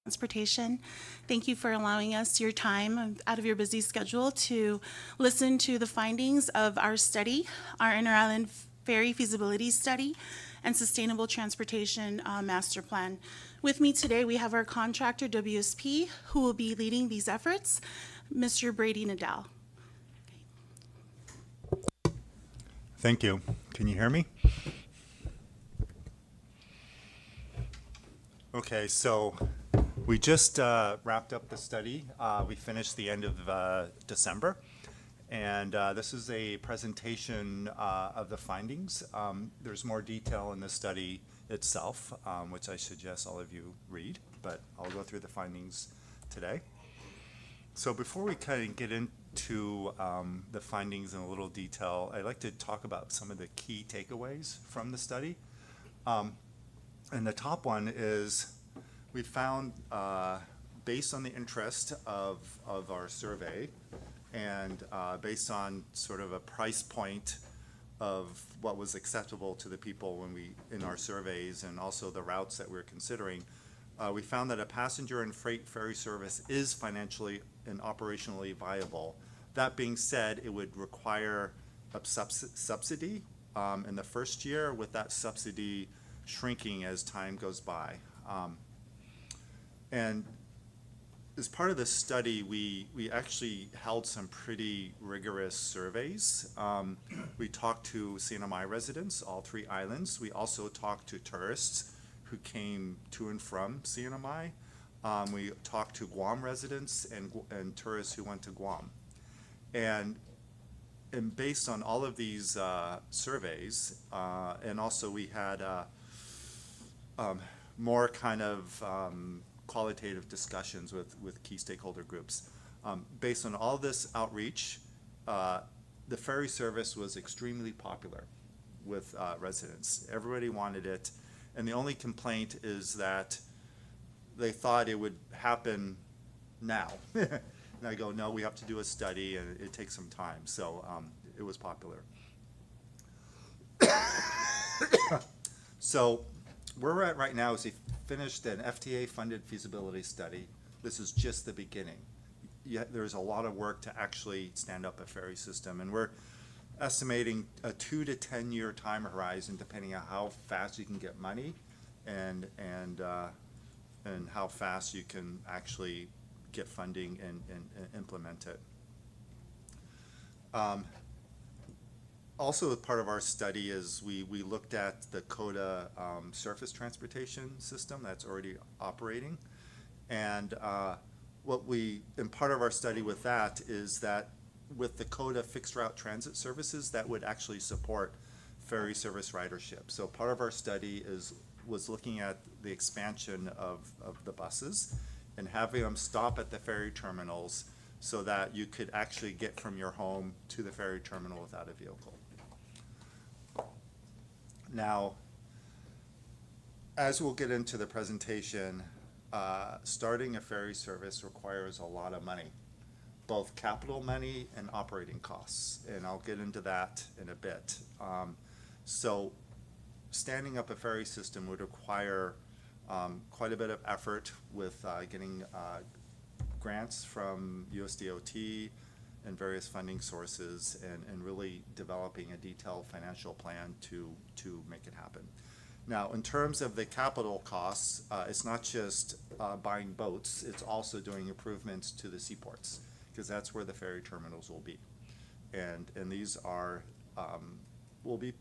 Transportation. Thank you for allowing us your time out of your busy schedule to listen to the findings of our study, our Inter-Island Ferry Feasibility Study and Sustainable Transportation Master Plan. With me today, we have our contractor, WSP, who will be leading these efforts, Mr. Brady Nadal. Thank you. Can you hear me? Okay, so we just wrapped up the study. We finished the end of December. And this is a presentation of the findings. There's more detail in the study itself, which I suggest all of you read, but I'll go through the findings today. So before we kind of get into the findings in a little detail, I'd like to talk about some of the key takeaways from the study. And the top one is we found, based on the interest of our survey and based on sort of a price point of what was acceptable to the people when we, in our surveys, and also the routes that we're considering, we found that a passenger and freight ferry service is financially and operationally viable. That being said, it would require a subsidy in the first year, with that subsidy shrinking as time goes by. And as part of this study, we actually held some pretty rigorous surveys. We talked to CNMI residents, all 3 islands. We also talked to tourists who came to and from CNMI. We talked to Guam residents and tourists who went to Guam. And based on all of these surveys, and also we had more kind of qualitative discussions with key stakeholder groups. Based on all this outreach, the ferry service was extremely popular with residents. Everybody wanted it, and the only complaint is that they thought it would happen now. And I go, no, we have to do a study, and it takes some time. So it was popular. So where we're at right now is we finished an FTA-funded feasibility study. This is just the beginning. Yet there's a lot of work to actually stand up a ferry system, and we're estimating a 2 to 10 year time horizon, depending on how fast you can get money and how fast you can actually get funding and implement it. Also, part of our study is we looked at the COTA surface transportation system that's already operating. And part of our study with that is that with the COTA fixed route transit services, that would actually support ferry service ridership. So part of our study was looking at the expansion of the buses and having them stop at the ferry terminals so that you could actually get from your home to the ferry terminal without a vehicle. Now, as we'll get into the presentation, starting a ferry service requires a lot of money, both capital money and operating costs, and I'll get into that in a bit. So standing up a ferry system would require quite a bit of effort with getting grants from USDOT and various funding sources, and really developing a detailed financial plan to make it happen. Now, in terms of the capital costs, it's not just buying boats, it's also doing improvements to the seaports, because that's where the ferry terminals will be. And these are, will be,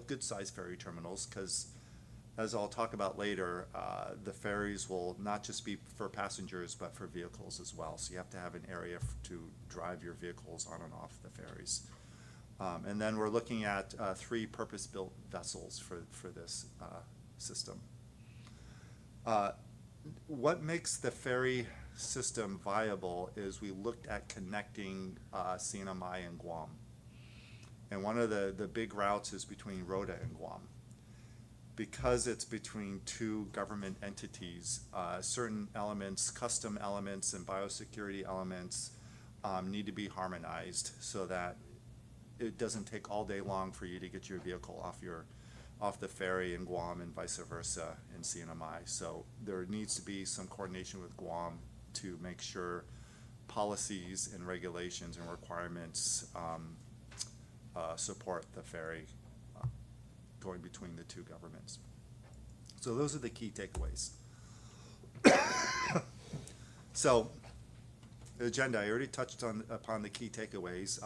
good sized ferry terminals, because as I'll talk about later, the ferries will not just be for passengers, but for vehicles as well. So you have to have an area to drive your vehicles on and off the ferries. And then we're looking at 3 purpose-built vessels for this system. What makes the ferry system viable is we looked at connecting CNMI and Guam. And one of the big routes is between Rota and Guam. Because it's between 2 government entities, certain elements, custom elements and biosecurity elements need to be harmonized so that it doesn't take all day long for you to get your vehicle off off the ferry in Guam and vice versa in CNMI. So there needs to be some coordination with Guam to make sure policies and regulations and requirements support the ferry going between the two governments. So those are the key takeaways. So the agenda, I already touched upon the key takeaways.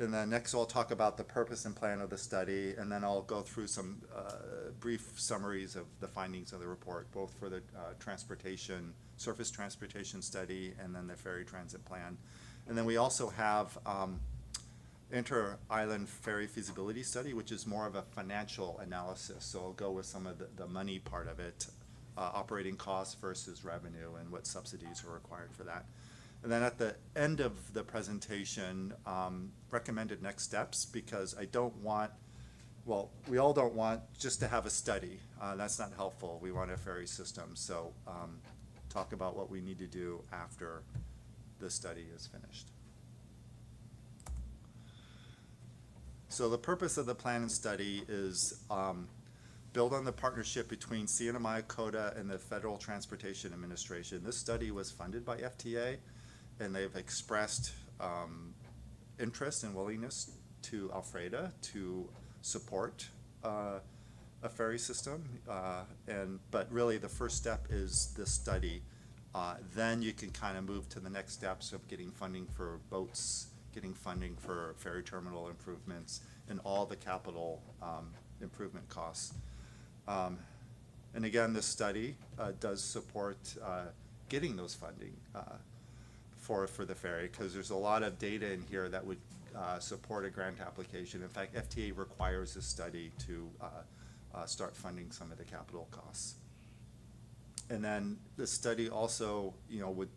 And then next I'll talk about the purpose and plan of the study, and then I'll go through some brief summaries of the findings of the report, both for the surface transportation study, and then the ferry transit plan. And then we also have inter-island ferry feasibility study, which is more of a financial analysis. So I'll go with some of the money part of it, operating costs versus revenue, and what subsidies are required for that. And then at the end of the presentation, recommended next steps, because I don't want, well, we all don't want just to have a study. That's not helpful. We want a ferry system. So talk about what we need to do after the study is finished. So the purpose of the plan and study is build on the partnership between CNMI, COTA, and the Federal Transportation Administration. This study was funded by FTA, and they've expressed interest and willingness to Alfreda to support a ferry system. But really the first step is this study. Then you can kind of move to the next steps of getting funding for boats, getting funding for ferry terminal improvements, and all the capital improvement costs. And again, this study does support getting those funding for the ferry, because there's a lot of data in here that would support a grant application. In fact, FTA requires this study to start funding some of the capital costs. And then the study also, would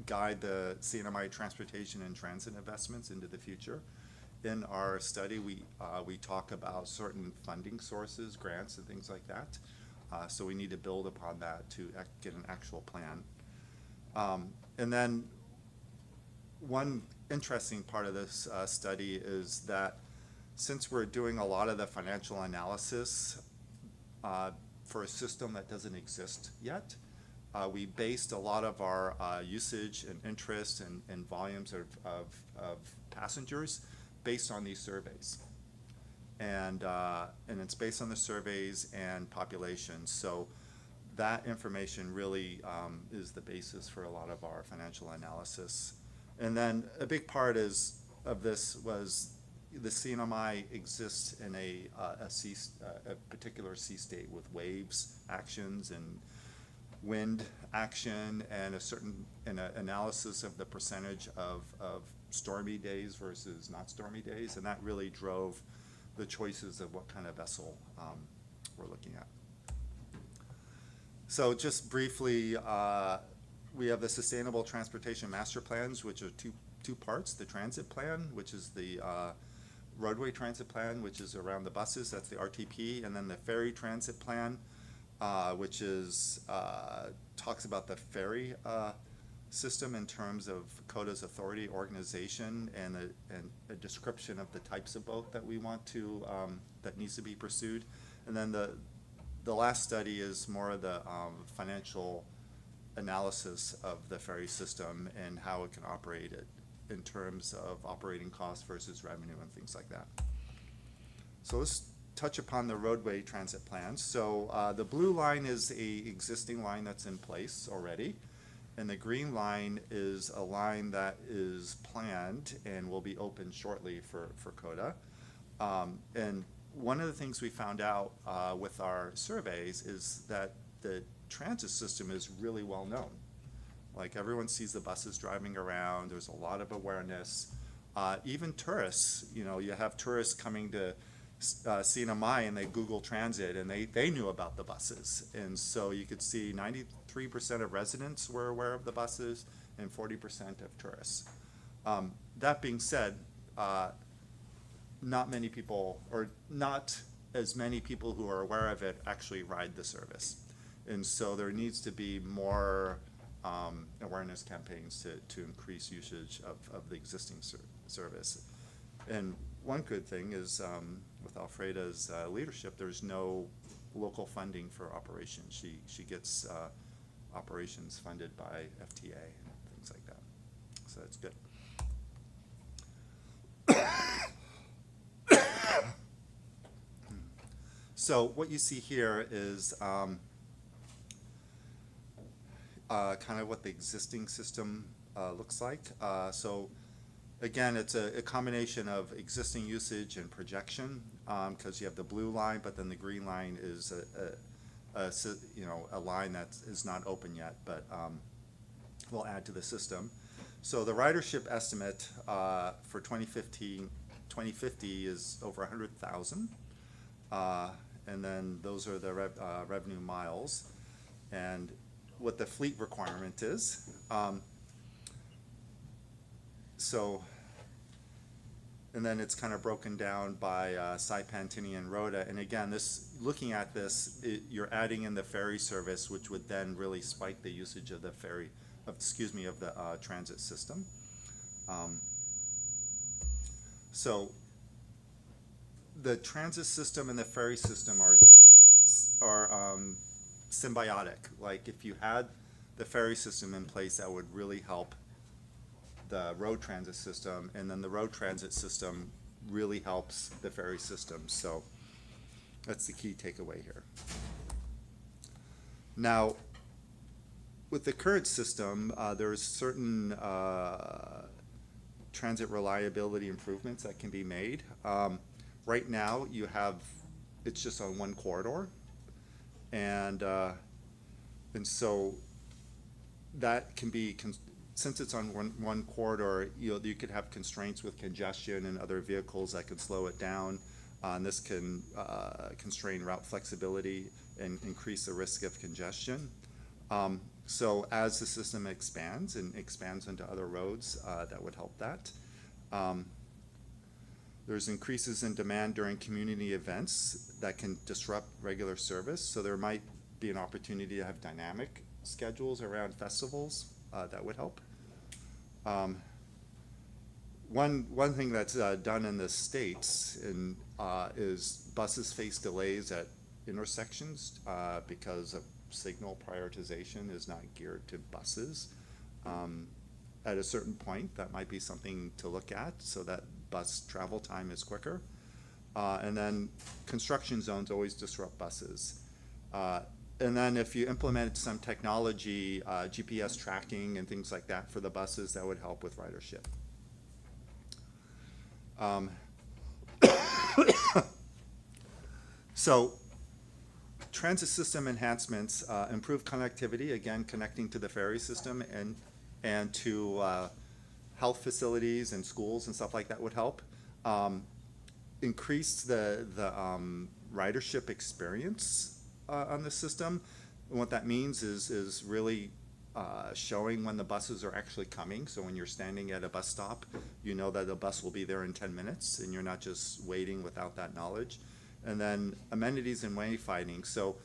guide the CNMI transportation and transit investments into the future. In our study, we talk about certain funding sources, grants, and things like that. So we need to build upon that to get an actual plan. And then one interesting part of this study is that since we're doing a lot of the financial analysis for a system that doesn't exist yet, we based a lot of our usage and interest and volumes of passengers based on these surveys. And it's based on the surveys and populations. So that information really is the basis for a lot of our financial analysis. And then a big part of this was the CNMI exists in a particular sea state with waves actions and wind action, and an analysis of the percentage of stormy days versus not stormy days, and that really drove the choices of what kind of vessel we're looking at. So just briefly, we have the Sustainable Transportation Master Plans, which are two parts: the transit plan, which is the roadway transit plan, which is around the buses, that's the RTP, and then the ferry transit plan, which is talks about the ferry system in terms of COTA's authority, organization, and a description of the types of boat that we want to that needs to be pursued. And then the last study is more of the financial analysis of the ferry system and how it can operate it in terms of operating costs versus revenue and things like that. So let's touch upon the roadway transit plans. So the blue line is a existing line that's in place already, and the green line is a line that is planned and will be open shortly for COTA. And one of the things we found out with our surveys is that the transit system is really well known. Like, everyone sees the buses driving around, there's a lot of awareness. Even tourists, you have tourists coming to CNMI and they Google Transit, and they knew about the buses. And so you could see 93% of residents were aware of the buses and 40% of tourists. That being said, not many people, or not as many people who are aware of it actually ride the service. And so there needs to be more awareness campaigns to increase usage of the existing service. And one good thing is with Alfreda's leadership, there's no local funding for operations. She gets operations funded by FTA and things like that. So that's good. So what you see here is kind of what the existing system looks like. So again, it's a combination of existing usage and projection, because you have the blue line, but then the green line is a line that is not open yet, but we'll add to the system. So the ridership estimate for 2050 is over 100,000. And then those are the revenue miles. And what the fleet requirement is. And then it's kind of broken down by Saipan, Tinian, Rhoda. And again, looking at this, you're adding in the ferry service, which would then really spike the usage of the of the transit system. So the transit system and the ferry system are symbiotic. Like if you had the ferry system in place, that would really help the road transit system, and then the road transit system really helps the ferry system. So that's the key takeaway here. Now, with the current system, there's certain transit reliability improvements that can be made. Right now, it's just on one corridor, and so that can be, since it's on one corridor, you could have constraints with congestion and other vehicles that could slow it down. And this can constrain route flexibility and increase the risk of congestion. So as the system expands into other roads, that would help that. There's increases in demand during community events that can disrupt regular service. So there might be an opportunity to have dynamic schedules around festivals that would help. One thing that's done in the States is buses face delays at intersections because of signal prioritization is not geared to buses. At a certain point, that might be something to look at so that bus travel time is quicker. And then construction zones always disrupt buses. And then if you implement some technology, GPS tracking and things like that for the buses, that would help with ridership. So transit system enhancements, improve connectivity, again, connecting to the ferry system and to health facilities and schools and stuff like that would help. Increase the ridership experience on the system. And what that means is really showing when the buses are actually coming. So when you're standing at a bus stop, you know that the bus will be there in 10 minutes and you're not just waiting without that knowledge. And then amenities and wayfinding. So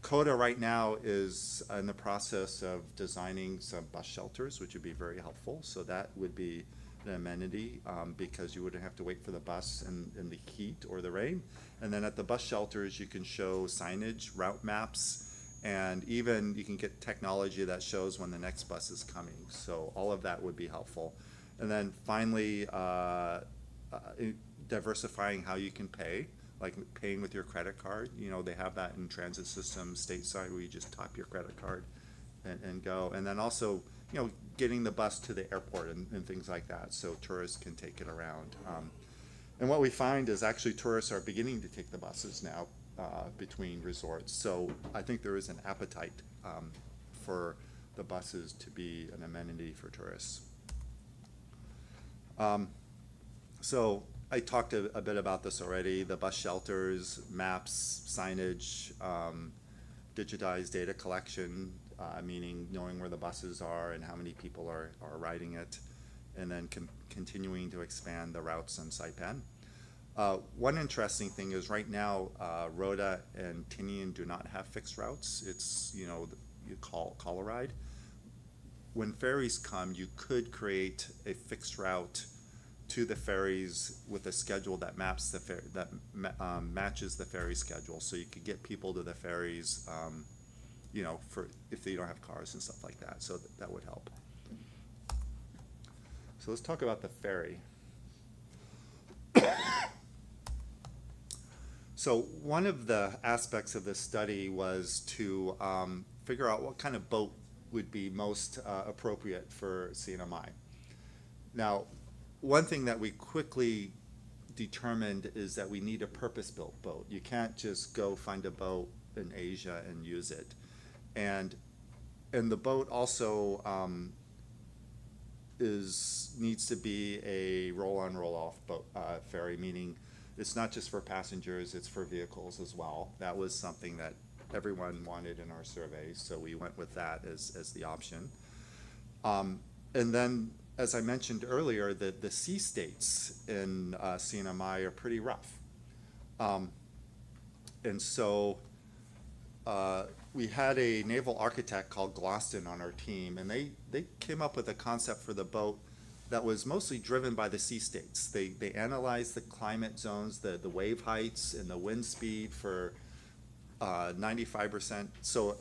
COTA right now is in the process of designing some bus shelters, which would be very helpful. So that would be an amenity because you wouldn't have to wait for the bus in the heat or the rain. And then at the bus shelters, you can show signage, route maps, and even you can get technology that shows when the next bus is coming. So all of that would be helpful. And then finally, diversifying how you can pay, like paying with your credit card. You know, they have that in transit systems stateside where you just tap your credit card and go. And then also, you know, getting the bus to the airport and things like that so tourists can take it around. And what we find is actually tourists are beginning to take the buses now between resorts. So I think there is an appetite for the buses to be an amenity for tourists. So I talked a bit about this already, the bus shelters, maps, signage, digitized data collection, meaning knowing where the buses are and how many people are riding it, and then continuing to expand the routes on Saipan. One interesting thing is right now, Rhoda and Tinian do not have fixed routes. It's, you know, you call a ride. When ferries come, you could create a fixed route to the ferries with a schedule that maps the matches the ferry schedule, so you could get people to the ferries, you know, for if they don't have cars and stuff like that. So that would help. So let's talk about the ferry. So one of the aspects of this study was to figure out what kind of boat would be most appropriate for CNMI. Now, one thing that we quickly determined is that we need a purpose-built boat. You can't just go find a boat in Asia and use it. And the boat also needs to be a roll-on, roll-off boat, ferry, meaning it's not just for passengers, it's for vehicles as well. That was something that everyone wanted in our surveys, so we went with that as the option. And then, as I mentioned earlier, the sea states in CNMI are pretty rough. And so we had a naval architect called Gloston on our team, and they came up with a concept for the boat that was mostly driven by the sea states. They analyzed the climate zones, the wave heights, and the wind speed for 95%. So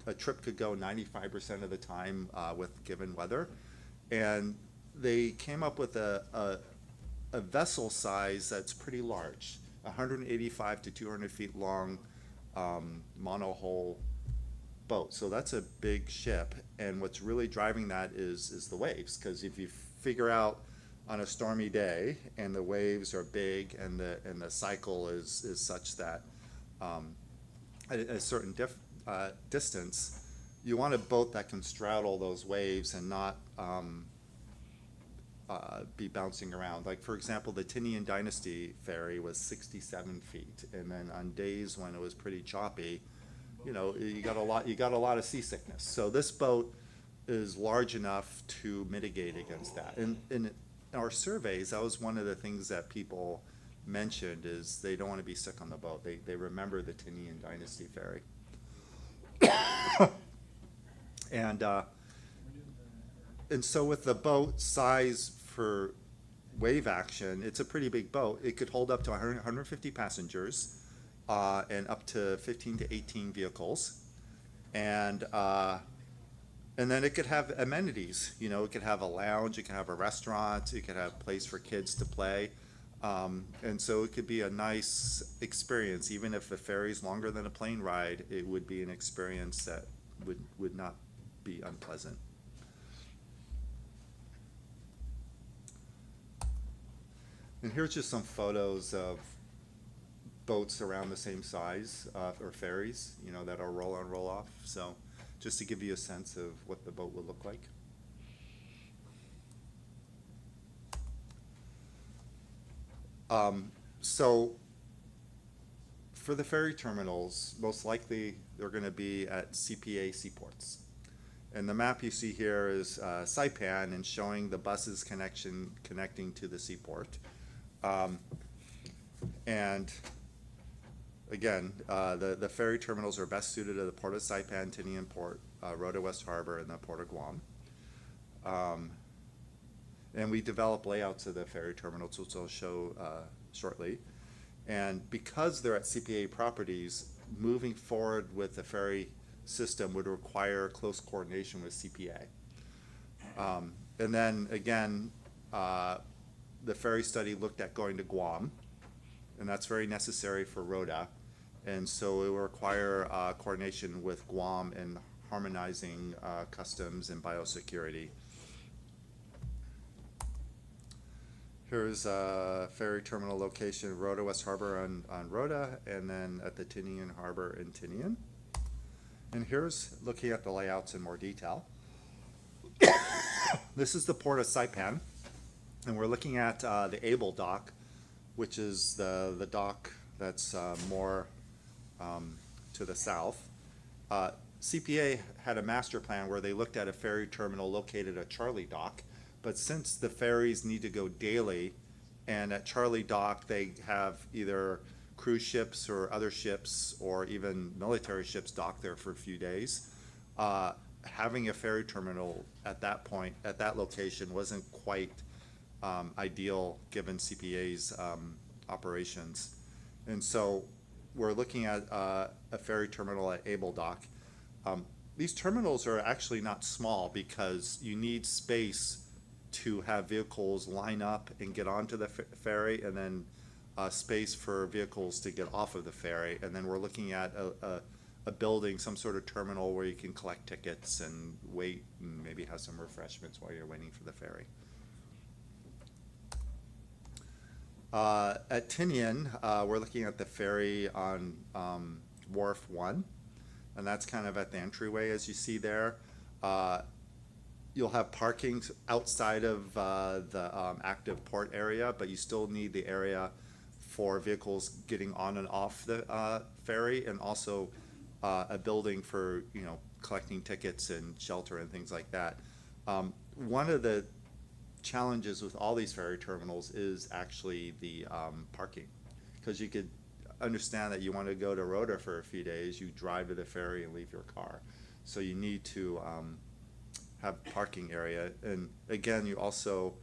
a trip could go 95% of the time with given weather. And they came up with a vessel size that's pretty large, 185 to 200 feet long monohull boat. So that's a big ship, and what's really driving that is the waves, because if you figure out on a stormy day and the waves are big and the cycle is such that at a certain distance, you want a boat that can straddle those waves and not be bouncing around. Like, for example, the Tinian Dynasty ferry was 67 feet, and then on days when it was pretty choppy, you know, you got a lot of seasickness. So this boat is large enough to mitigate against that. And in our surveys, that was one of the things that people mentioned, is they don't want to be sick on the boat. They remember the Tinian Dynasty ferry. And so with the boat size for wave action, it's a pretty big boat. It could hold up to 150 passengers and up to 15 to 18 vehicles. And then it could have amenities. You know, it could have a lounge, it could have a restaurant, it could have a place for kids to play. And so it could be a nice experience. Even if the ferry's longer than a plane ride, it would be an experience that would not be unpleasant. And here's just some photos of boats around the same size, or ferries, you know, that are roll-on, roll-off. So just to give you a sense of what the boat would look like. So for the ferry terminals, most likely they're going to be at CPA seaports. And the map you see here is Saipan, and showing the buses connecting to the seaport. And again, the ferry terminals are best suited to the Port of Saipan, Tinian Port, Rota West Harbor, and the Port of Guam. And we develop layouts of the ferry terminals, which I'll show shortly. And because they're at CPA properties, moving forward with the ferry system would require close coordination with CPA. And then again, the ferry study looked at going to Guam, and that's very necessary for Rota. And so it will require coordination with Guam and harmonizing customs and biosecurity. Here's a ferry terminal location, Rota West Harbor on Rota, and then at the Tinian Harbor in Tinian. And here's looking at the layouts in more detail. This is the Port of Saipan, and we're looking at the Able dock, which is the dock that's more to the south. CPA had a master plan where they looked at a ferry terminal located at Charlie Dock, but since the ferries need to go daily, and at Charlie Dock they have either cruise ships or other ships or even military ships dock there for a few days, having a ferry terminal at that point, at that location, wasn't quite ideal given CPA's operations. And so we're looking at a ferry terminal at Able Dock. These terminals are actually not small because you need space to have vehicles line up and get onto the ferry, and then space for vehicles to get off of the ferry. And then we're looking at a building, some sort of terminal where you can collect tickets and wait and maybe have some refreshments while you're waiting for the ferry. At Tinian, we're looking at the ferry on Wharf 1, and that's kind of at the entryway as you see there. You'll have parking outside of the active port area, but you still need the area for vehicles getting on and off the ferry, and also a building for, you know, collecting tickets and shelter and things like that. One of the challenges with all these ferry terminals is actually the parking, because you could understand that you want to go to Rota for a few days, you drive to the ferry and leave your car. So you need to have parking area. And again, you also,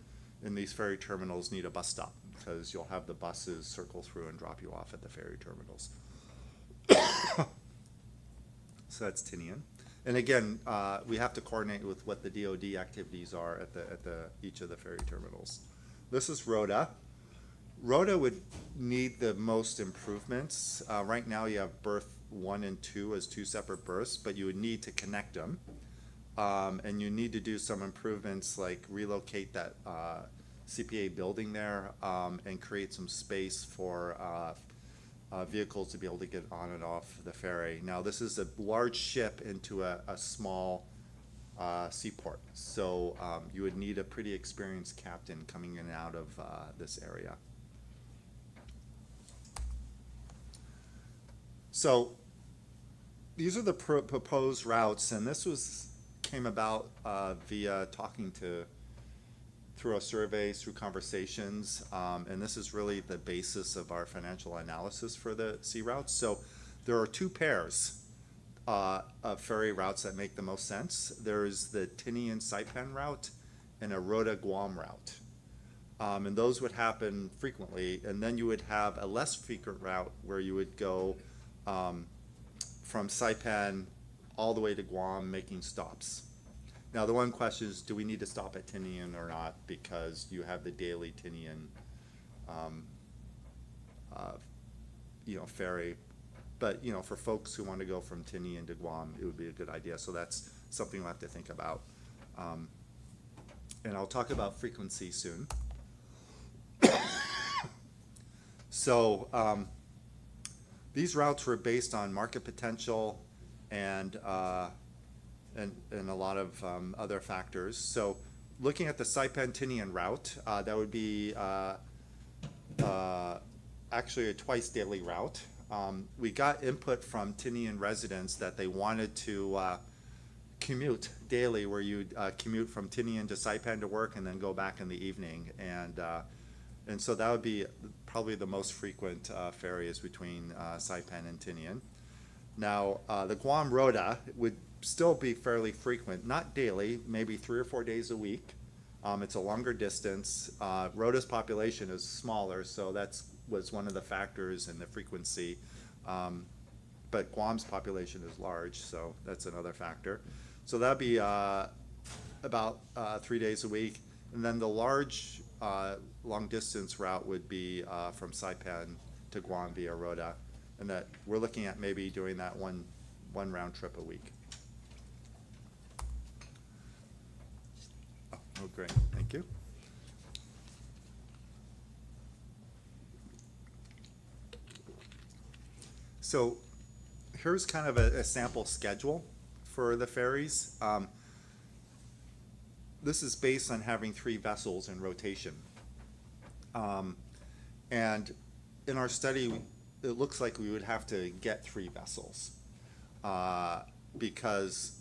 in these ferry terminals, need a bus stop, because you'll have the buses circle through and drop you off at the ferry terminals. So that's Tinian. And again, we have to coordinate with what the DoD activities are at each of the ferry terminals. This is Rota. Rota would need the most improvements. Right now you have berth 1 and 2 as 2 separate berths, but you would need to connect them. And you need to do some improvements like relocate that CPA building there and create some space for vehicles to be able to get on and off the ferry. Now, this is a large ship into a small seaport, so you would need a pretty experienced captain coming in and out of this area. So these are the proposed routes, and this came about via talking through a survey, through conversations, and this is really the basis of our financial analysis for the sea routes. So there are 2 pairs of ferry routes that make the most sense. There's the Tinian Saipan route and a Rota Guam route. And those would happen frequently, and then you would have a less frequent route where you would go from Saipan all the way to Guam, making stops. Now, the one question is, do we need to stop at Tinian or not? Because you have the daily Tinian, ferry. But, for folks who want to go from Tinian to Guam, it would be a good idea. So that's something we'll have to think about. And I'll talk about frequency soon. So these routes were based on market potential and a lot of other factors. So looking at the Saipan-Tinian route, that would be actually a twice daily route. We got input from Tinian residents that they wanted to commute daily, where you'd commute from Tinian to Saipan to work and then go back in the evening. And so that would be probably the most frequent ferry is between Saipan and Tinian. Now, the Guam Rota would still be fairly frequent, not daily, maybe 3 or 4 days a week. It's a longer distance. Rota's population is smaller, so was one of the factors in the frequency. But Guam's population is large, so that's another factor. So that'd be about 3 days a week. And then the large long distance route would be from Saipan to Guam via Rota. And that we're looking at maybe doing that one round trip a week. Oh, great, thank you. So here's kind of a sample schedule for the ferries. This is based on having 3 vessels in rotation. And in our study, it looks like we would have to get 3 vessels because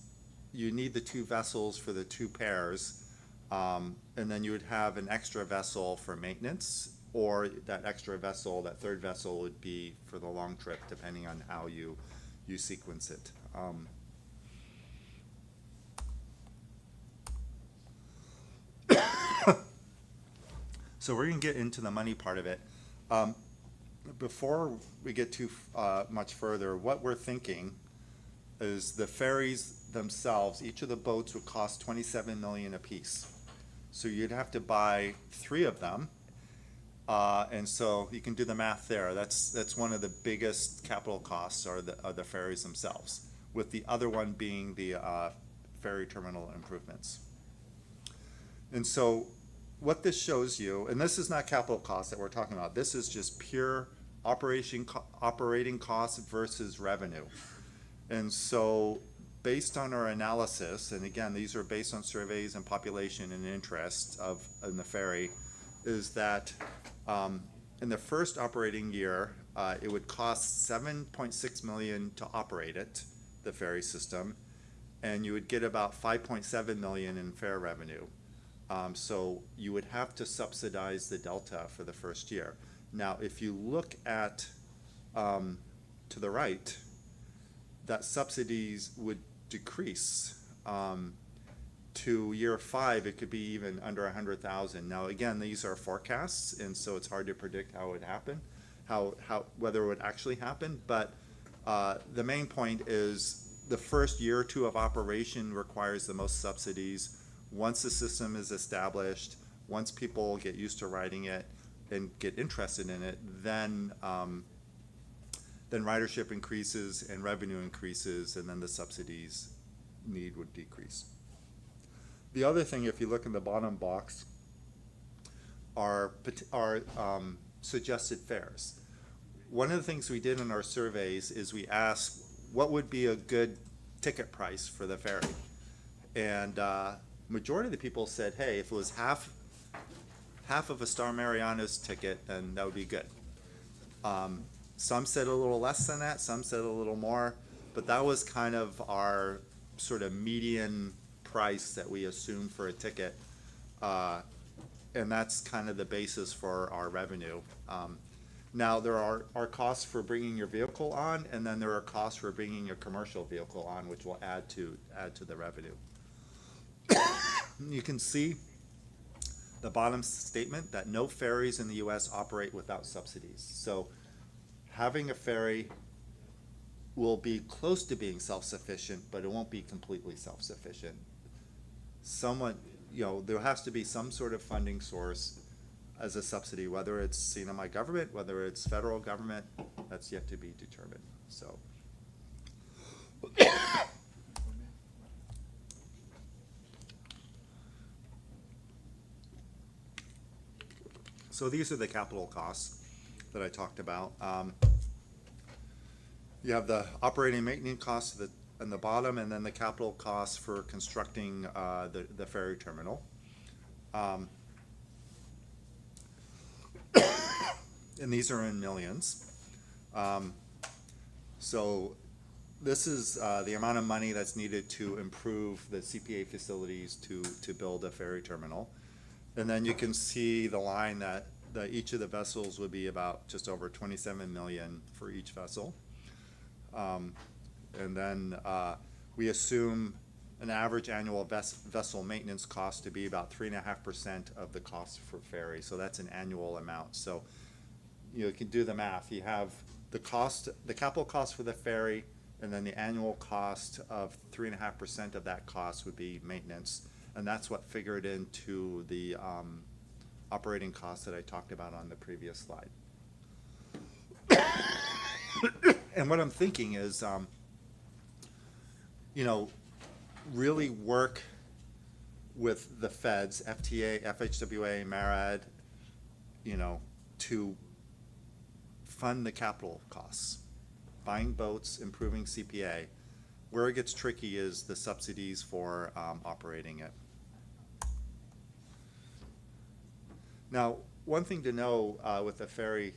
you need the 2 vessels for the 2 pairs, and then you would have an extra vessel for maintenance, or that extra vessel, that 3rd vessel, would be for the long trip, depending on how you sequence it. So we're going to get into the money part of it. Before we get too much further, what we're thinking is the ferries themselves, each of the boats would cost 27 million apiece. So you'd have to buy 3 of them. And so you can do the math there. That's one of the biggest capital costs are the ferries themselves, with the other one being the ferry terminal improvements. And so what this shows you, and this is not capital costs that we're talking about, this is just pure operating costs versus revenue. And so based on our analysis, and again, these are based on surveys and population and interest in the ferry, is that in the first operating year, it would cost 7.6 million to operate it, the ferry system, and you would get about 5.7 million in fare revenue. So you would have to subsidize the delta for the first year. Now, if you look at to the right, that subsidies would decrease. To year 5, it could be even under 100,000. Now, again, these are forecasts, and so it's hard to predict how it would happen, whether it would actually happen. But the main point is the first year or 2 of operation requires the most subsidies. Once the system is established, once people get used to riding it and get interested in it, then ridership increases and revenue increases, and then the subsidies need would decrease. The other thing, if you look in the bottom box, are suggested fares. One of the things we did in our surveys is we asked what would be a good ticket price for the ferry, and majority of the people said, hey, if it was half of a Star Mariana's ticket, then that would be good. Some said a little less than that, some said a little more, but that was kind of our sort of median price that we assume for a ticket, and that's kind of the basis for our revenue. Now there are costs for bringing your vehicle on, and then there are costs for bringing your commercial vehicle on, which will add to the revenue. You can see the bottom statement that no ferries in the U.S. operate without subsidies. So having a ferry will be close to being self-sufficient, but it won't be completely self-sufficient. There has to be some sort of funding source as a subsidy, whether it's my government, whether it's federal government, that's yet to be determined. So. So these are the capital costs that I talked about. You have the operating maintenance costs on the bottom, and then the capital costs for constructing the ferry terminal. And these are in millions. So this is the amount of money that's needed to improve the CPA facilities to build a ferry terminal. And then you can see the line that each of the vessels would be about just over 27 million for each vessel. And then we assume an average annual vessel maintenance cost to be about 3.5% of the cost for ferry. So that's an annual amount. So you can do the math. You have the capital cost for the ferry, and then the annual cost of 3.5% of that cost would be maintenance. And that's what figured into the operating costs that I talked about on the previous slide. And what I'm thinking is, really work with the feds, FTA, FHWA, MARAD, to fund the capital costs, buying boats, improving CPA. Where it gets tricky is the subsidies for operating it. Now, one thing to know with the ferry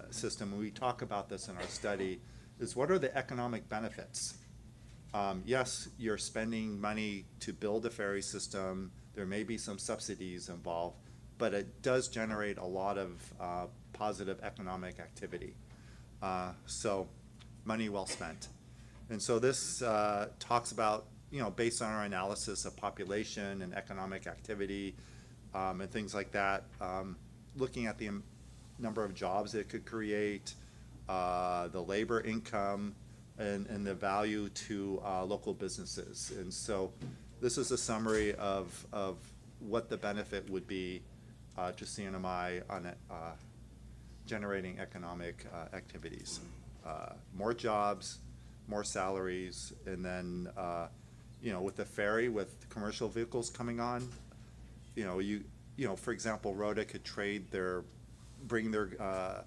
system, when we talk about this in our study, is what are the economic benefits? Yes, you're spending money to build a ferry system. There may be some subsidies involved, but it does generate a lot of positive economic activity. So money well spent. And so this talks about, based on our analysis of population and economic activity and things like that, looking at the number of jobs it could create, the labor income, and the value to local businesses. And so this is a summary of what the benefit would be to CNMI on generating economic activities. More jobs, more salaries, and then, with the ferry, with commercial vehicles coming on, for example, Rhoda could bring their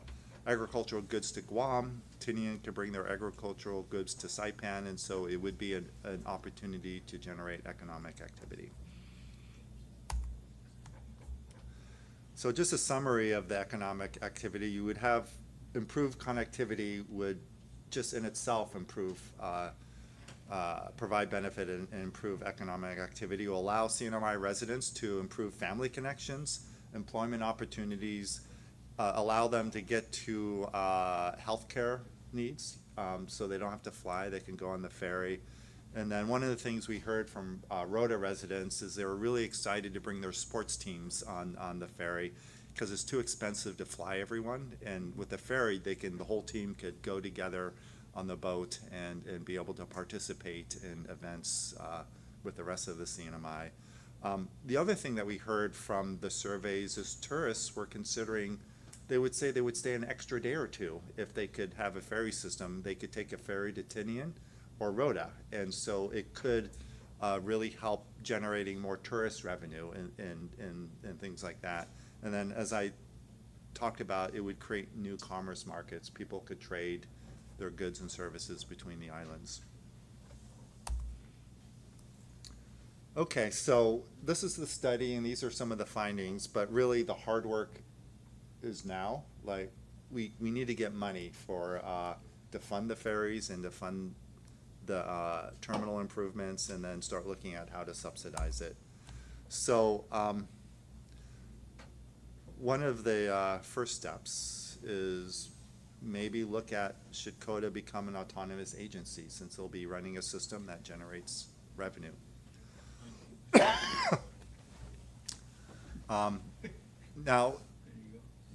agricultural goods to Guam, Tinian could bring their agricultural goods to Saipan, and so it would be an opportunity to generate economic activity. So just a summary of the economic activity, you would have improved connectivity would just in itself provide benefit and improve economic activity. It will allow CNMI residents to improve family connections, employment opportunities, allow them to get to healthcare needs, so they don't have to fly, they can go on the ferry. And then one of the things we heard from Rhoda residents is they were really excited to bring their sports teams on the ferry because it's too expensive to fly everyone. And with the ferry, the whole team could go together on the boat and be able to participate in events with the rest of the CNMI. The other thing that we heard from the surveys is tourists were considering, they would say they would stay an extra day or two if they could have a ferry system. They could take a ferry to Tinian or Rhoda, and so it could really help generating more tourist revenue and things like that. And then, as I talked about, it would create new commerce markets. People could trade their goods and services between the islands. Okay, so this is the study, and these are some of the findings, but really the hard work is now. Like, we need to get money to fund the ferries and to fund the terminal improvements, and then start looking at how to subsidize it. So one of the first steps is maybe look at, should COTA become an autonomous agency, since they'll be running a system that generates revenue. Now,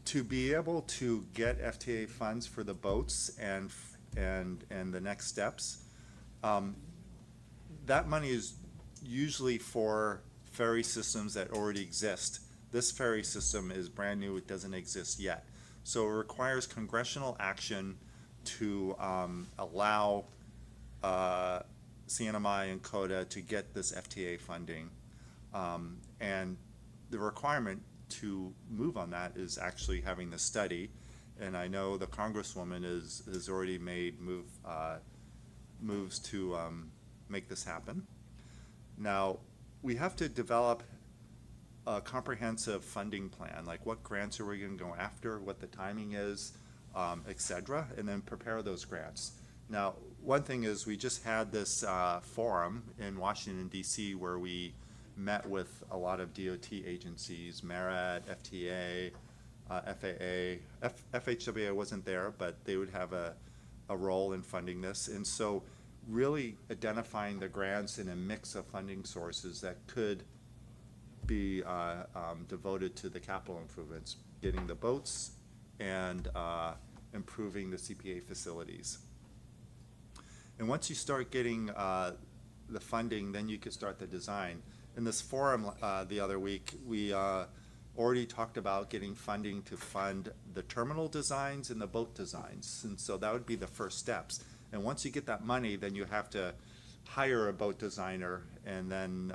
to be able to get FTA funds for the boats and the next steps, that money is usually for ferry systems that already exist. This ferry system is brand new, it doesn't exist yet. So it requires congressional action to allow CNMI and COTA to get this FTA funding. And the requirement to move on that is actually having the study. And I know the Congresswoman has already made moves to make this happen. Now, we have to develop a comprehensive funding plan, like what grants are we going to go after, what the timing is, et cetera, and then prepare those grants. Now, one thing is we just had this forum in Washington, D.C., where we met with a lot of DOT agencies, MARAD, FTA, FAA. FHWA wasn't there, but they would have a role in funding this. And so really identifying the grants in a mix of funding sources that could be devoted to the capital improvements, getting the boats and improving the CPA facilities. And once you start getting the funding, then you could start the design. In this forum the other week, we already talked about getting funding to fund the terminal designs and the boat designs. And so that would be the first steps. And once you get that money, then you have to hire a boat designer and then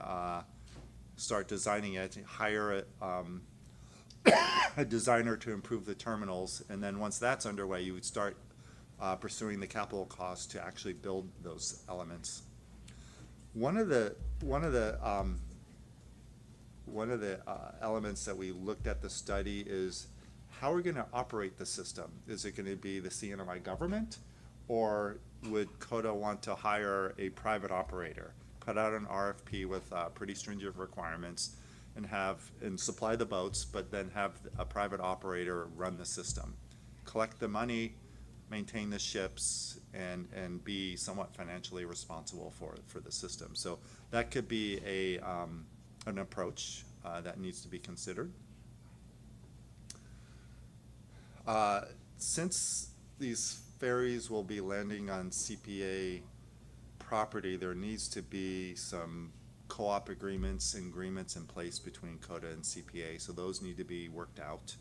start designing it, hire a designer to improve the terminals. And then once that's underway, you would start pursuing the capital costs to actually build those elements. One of the elements that we looked at the study is how are we going to operate the system? Is it going to be the CNMI government, or would COTA want to hire a private operator, put out an RFP with pretty stringent requirements, and supply the boats, but then have a private operator run the system, collect the money, maintain the ships, and be somewhat financially responsible for the system. So that could be an approach that needs to be considered. Since these ferries will be landing on CPA property, there needs to be some co-op agreements and agreements in place between COTA and CPA, so those need to be worked out.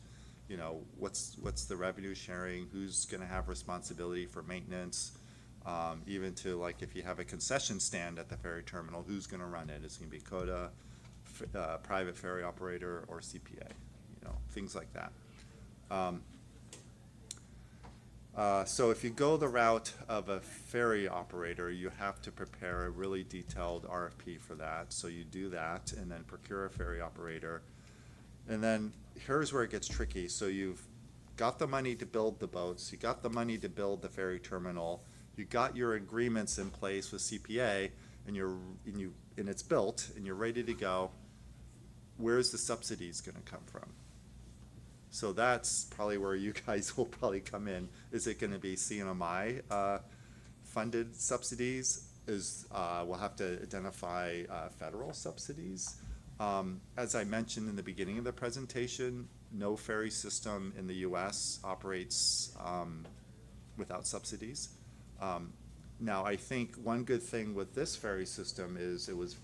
You know, what's the revenue sharing, who's gonna have responsibility for maintenance, even to like if you have a concession stand at the ferry terminal, who's gonna run it? Is it gonna be COTA, private ferry operator, or CPA? You know, things like that. So if you go the route of a ferry operator, you have to prepare a really detailed RFP for that. So you do that and then procure a ferry operator. And then here's where it gets tricky. So you've got the money to build the boats, you got the money to build the ferry terminal, you got your agreements in place with CPA, and it's built and you're ready to go. Where's the subsidies gonna come from? So that's probably where you guys will probably come in. Is it gonna be CNMI funded subsidies? We'll have to identify federal subsidies. As I mentioned in the beginning of the presentation, no ferry system in the US operates without subsidies. Now, I think one good thing with this ferry system is it was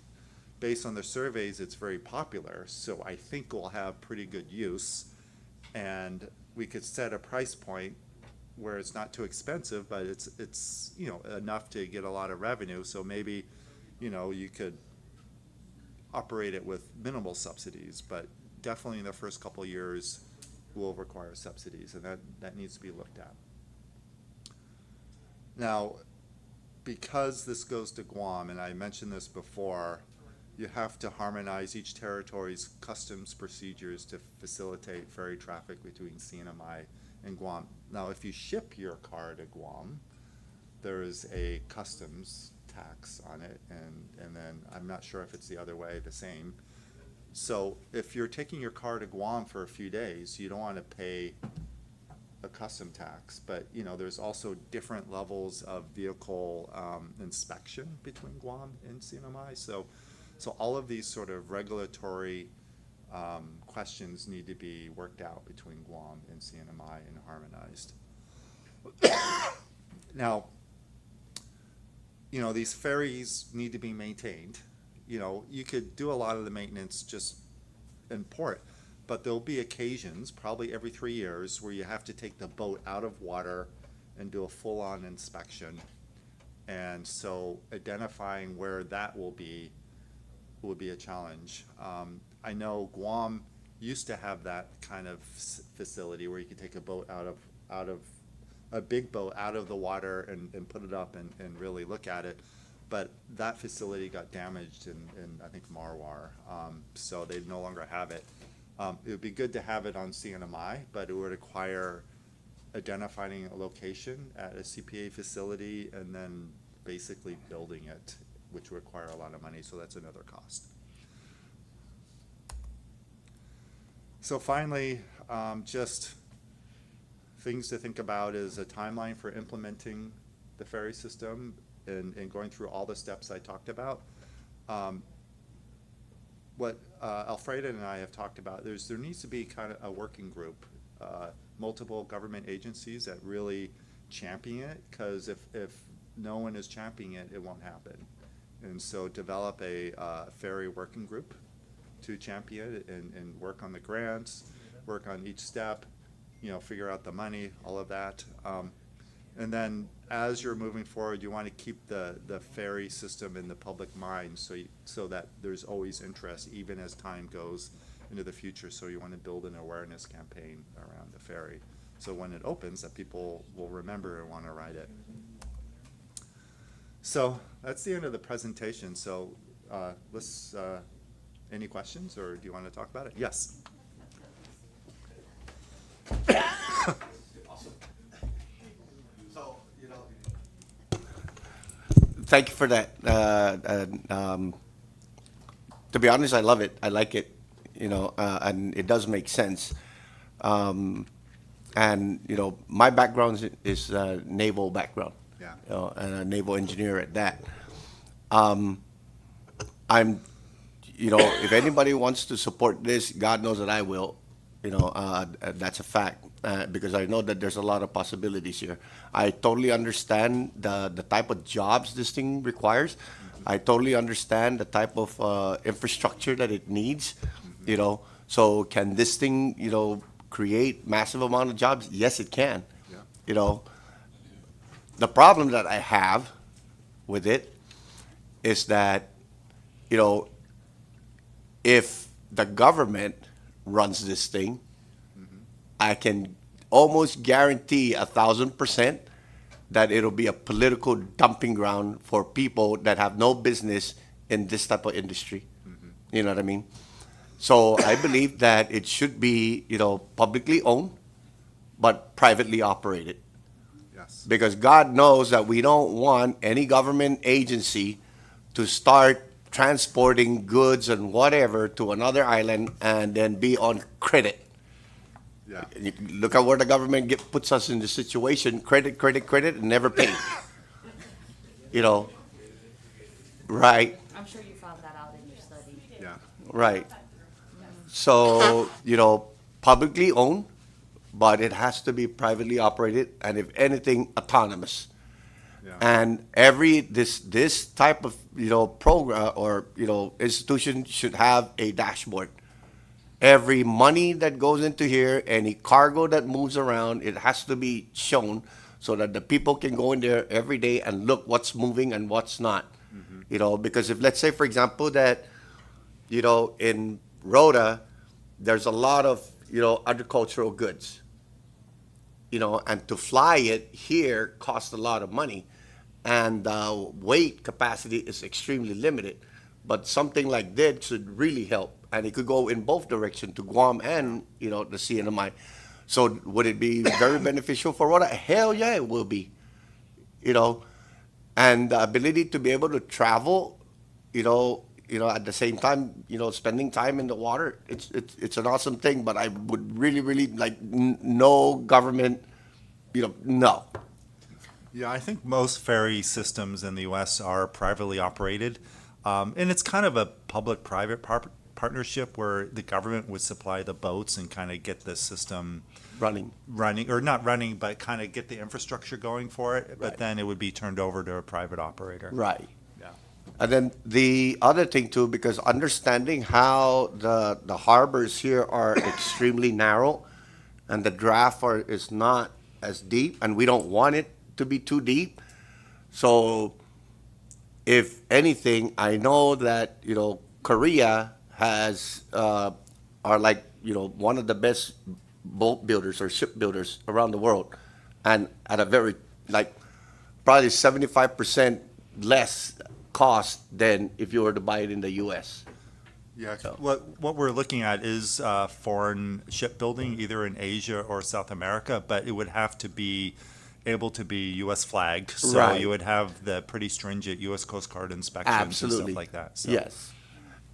based on the surveys, it's very popular. So I think we'll have pretty good use. And we could set a price point where it's not too expensive, but it's you know, enough to get a lot of revenue. So maybe, you know, you could operate it with minimal subsidies, but definitely in the first couple of years will require subsidies, and that needs to be looked at. Now, because this goes to Guam, and I mentioned this before, you have to harmonize each territory's customs procedures to facilitate ferry traffic between CNMI and Guam. Now, if you ship your car to Guam, there is a customs tax on it, and then I'm not sure if it's the other way, the same. So if you're taking your car to Guam for a few days, you don't want to pay a custom tax, but you know, there's also different levels of vehicle inspection between Guam and CNMI. So all of these sort of regulatory questions need to be worked out between Guam and CNMI and harmonized. Now, you know, these ferries need to be maintained. You know, you could do a lot of the maintenance just in port, but there'll be occasions, probably every 3 years, where you have to take the boat out of water and do a full-on inspection. And so identifying where that will be a challenge. I know Guam used to have that kind of facility where you could take a boat out of a big boat out of the water and put it up and really look at it. But that facility got damaged in I think Marwar, so they no longer have it. It would be good to have it on CNMI, but it would require identifying a location at a CPA facility and then basically building it, which would require a lot of money, so that's another cost. So finally, just things to think about is a timeline for implementing the ferry system and going through all the steps I talked about. What Alfreda and I have talked about, there needs to be kind of a working group, multiple government agencies that really champion it, because if no one is championing it, it won't happen. And so develop a ferry working group to champion it and work on the grants, work on each step, you know, figure out the money, all of that. And then as you're moving forward, you want to keep the ferry system in the public mind so that there's always interest, even as time goes into the future. So you want to build an awareness campaign around the ferry, so when it opens, that people will remember and want to ride it. So that's the end of the presentation. So let's, any questions, or do you want to talk about it? Yes. Awesome. So, you know, thank you for that. To be honest, I love it. I like it, you know, and it does make sense. And, you know, my background is naval background. Yeah. You know, and a naval engineer at that. I'm, you know, if anybody wants to support this, God knows that I will. That's a fact, because I know that there's a lot of possibilities here. I totally understand the type of jobs this thing requires. I totally understand the type of infrastructure that it needs, So can this thing, create massive amount of jobs? Yes, it can. Yeah. You know, the problem that I have with it is that, if the government runs this thing, I can almost guarantee 1,000% that it'll be a political dumping ground for people that have no business in this type of industry. You know what I mean? So I believe that it should be, publicly owned, but privately operated. Yes. Because God knows that we don't want any government agency to start transporting goods and whatever to another island and then be on credit. Yeah. You look at where the government puts us in the situation: credit, and never pay. Right, I'm sure you found that out in your study. Yeah. right. So, publicly owned, but it has to be privately operated, and if anything, autonomous. Yeah. And this type of program or institution should have a dashboard. Every money that goes into here, any cargo that moves around, it has to be shown so that the people can go in there every day and look what's moving and what's not. Because if, let's say, for example, that in Rhoda, there's a lot of agricultural goods. And to fly it here costs a lot of money, and the weight capacity is extremely limited. But something like this should really help, and it could go in both directions to Guam and the CNMI. So would it be very beneficial for Rhoda? Hell yeah, it will be. And the ability to be able to travel, at the same time, spending time in the water, it's an awesome thing. But I would really, really like no government, no. Yeah, I think most ferry systems in the U.S. are privately operated. And it's kind of a public-private partnership where the government would supply the boats and kind of get the system Running. or not running, but kind of get the infrastructure going for it. But Right. then it would be turned over to a private operator. Right. Yeah. And then the other thing too, because understanding how the harbors here are extremely narrow, and the draft is not as deep, and we don't want it to be too deep. So, if anything, I know that Korea has are like one of the best boat builders or ship builders around the world, and at a very probably 75% less cost than if you were to buy it in the U.S. Yeah, So- what we're looking at is foreign shipbuilding, either in Asia or South America, but it would have to be able to be U.S. flagged. So Right. you would have the pretty stringent U.S. Coast Guard inspections Absolutely. and stuff like that. So. Yes.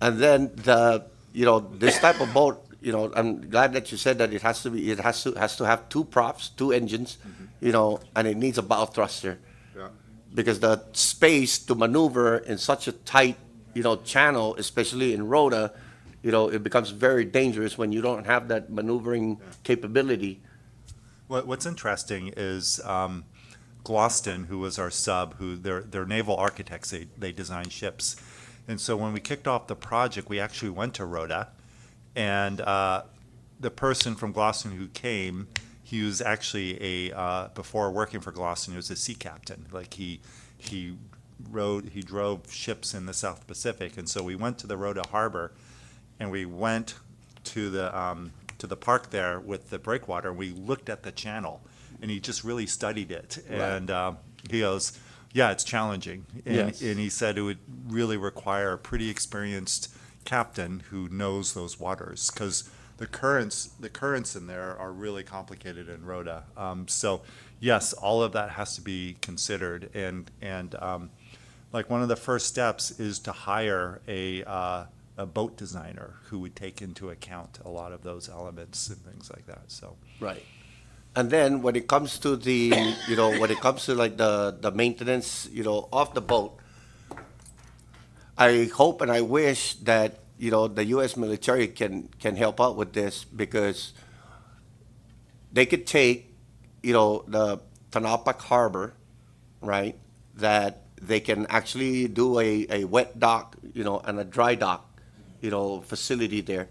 And then this type of boat, I'm glad that you said that it has to have two props, two engines, and it needs a bow thruster, Yeah. because the space to maneuver in such a tight, channel, especially in Rhoda, it becomes very dangerous when you don't have that maneuvering capability. What's interesting is Gloston, who was our sub, who they're naval architects. They design ships, and so when we kicked off the project, we actually went to Rhoda, and the person from Gloston who came, he was actually before working for Gloston, he was a sea captain. Like he drove ships in the South Pacific, and so we went to the Rhoda Harbor, and we went to the park there with the breakwater. We looked at the channel, and he just really studied it. Right. And he goes, "Yeah, it's challenging." And, Yes. and he said it would really require a pretty experienced captain who knows those waters, because the currents in there are really complicated in Rhoda. So yes, all of that has to be considered, and like one of the first steps is to hire a boat designer who would take into account a lot of those elements and things like that. So Right. And then when it comes to the maintenance, of the boat, I hope and I wish that you know, the U.S. military can help out with this because they could take, you know, the Tanapak Harbor, right? That they can actually do a wet dock, you know, and a dry dock, you know, facility there.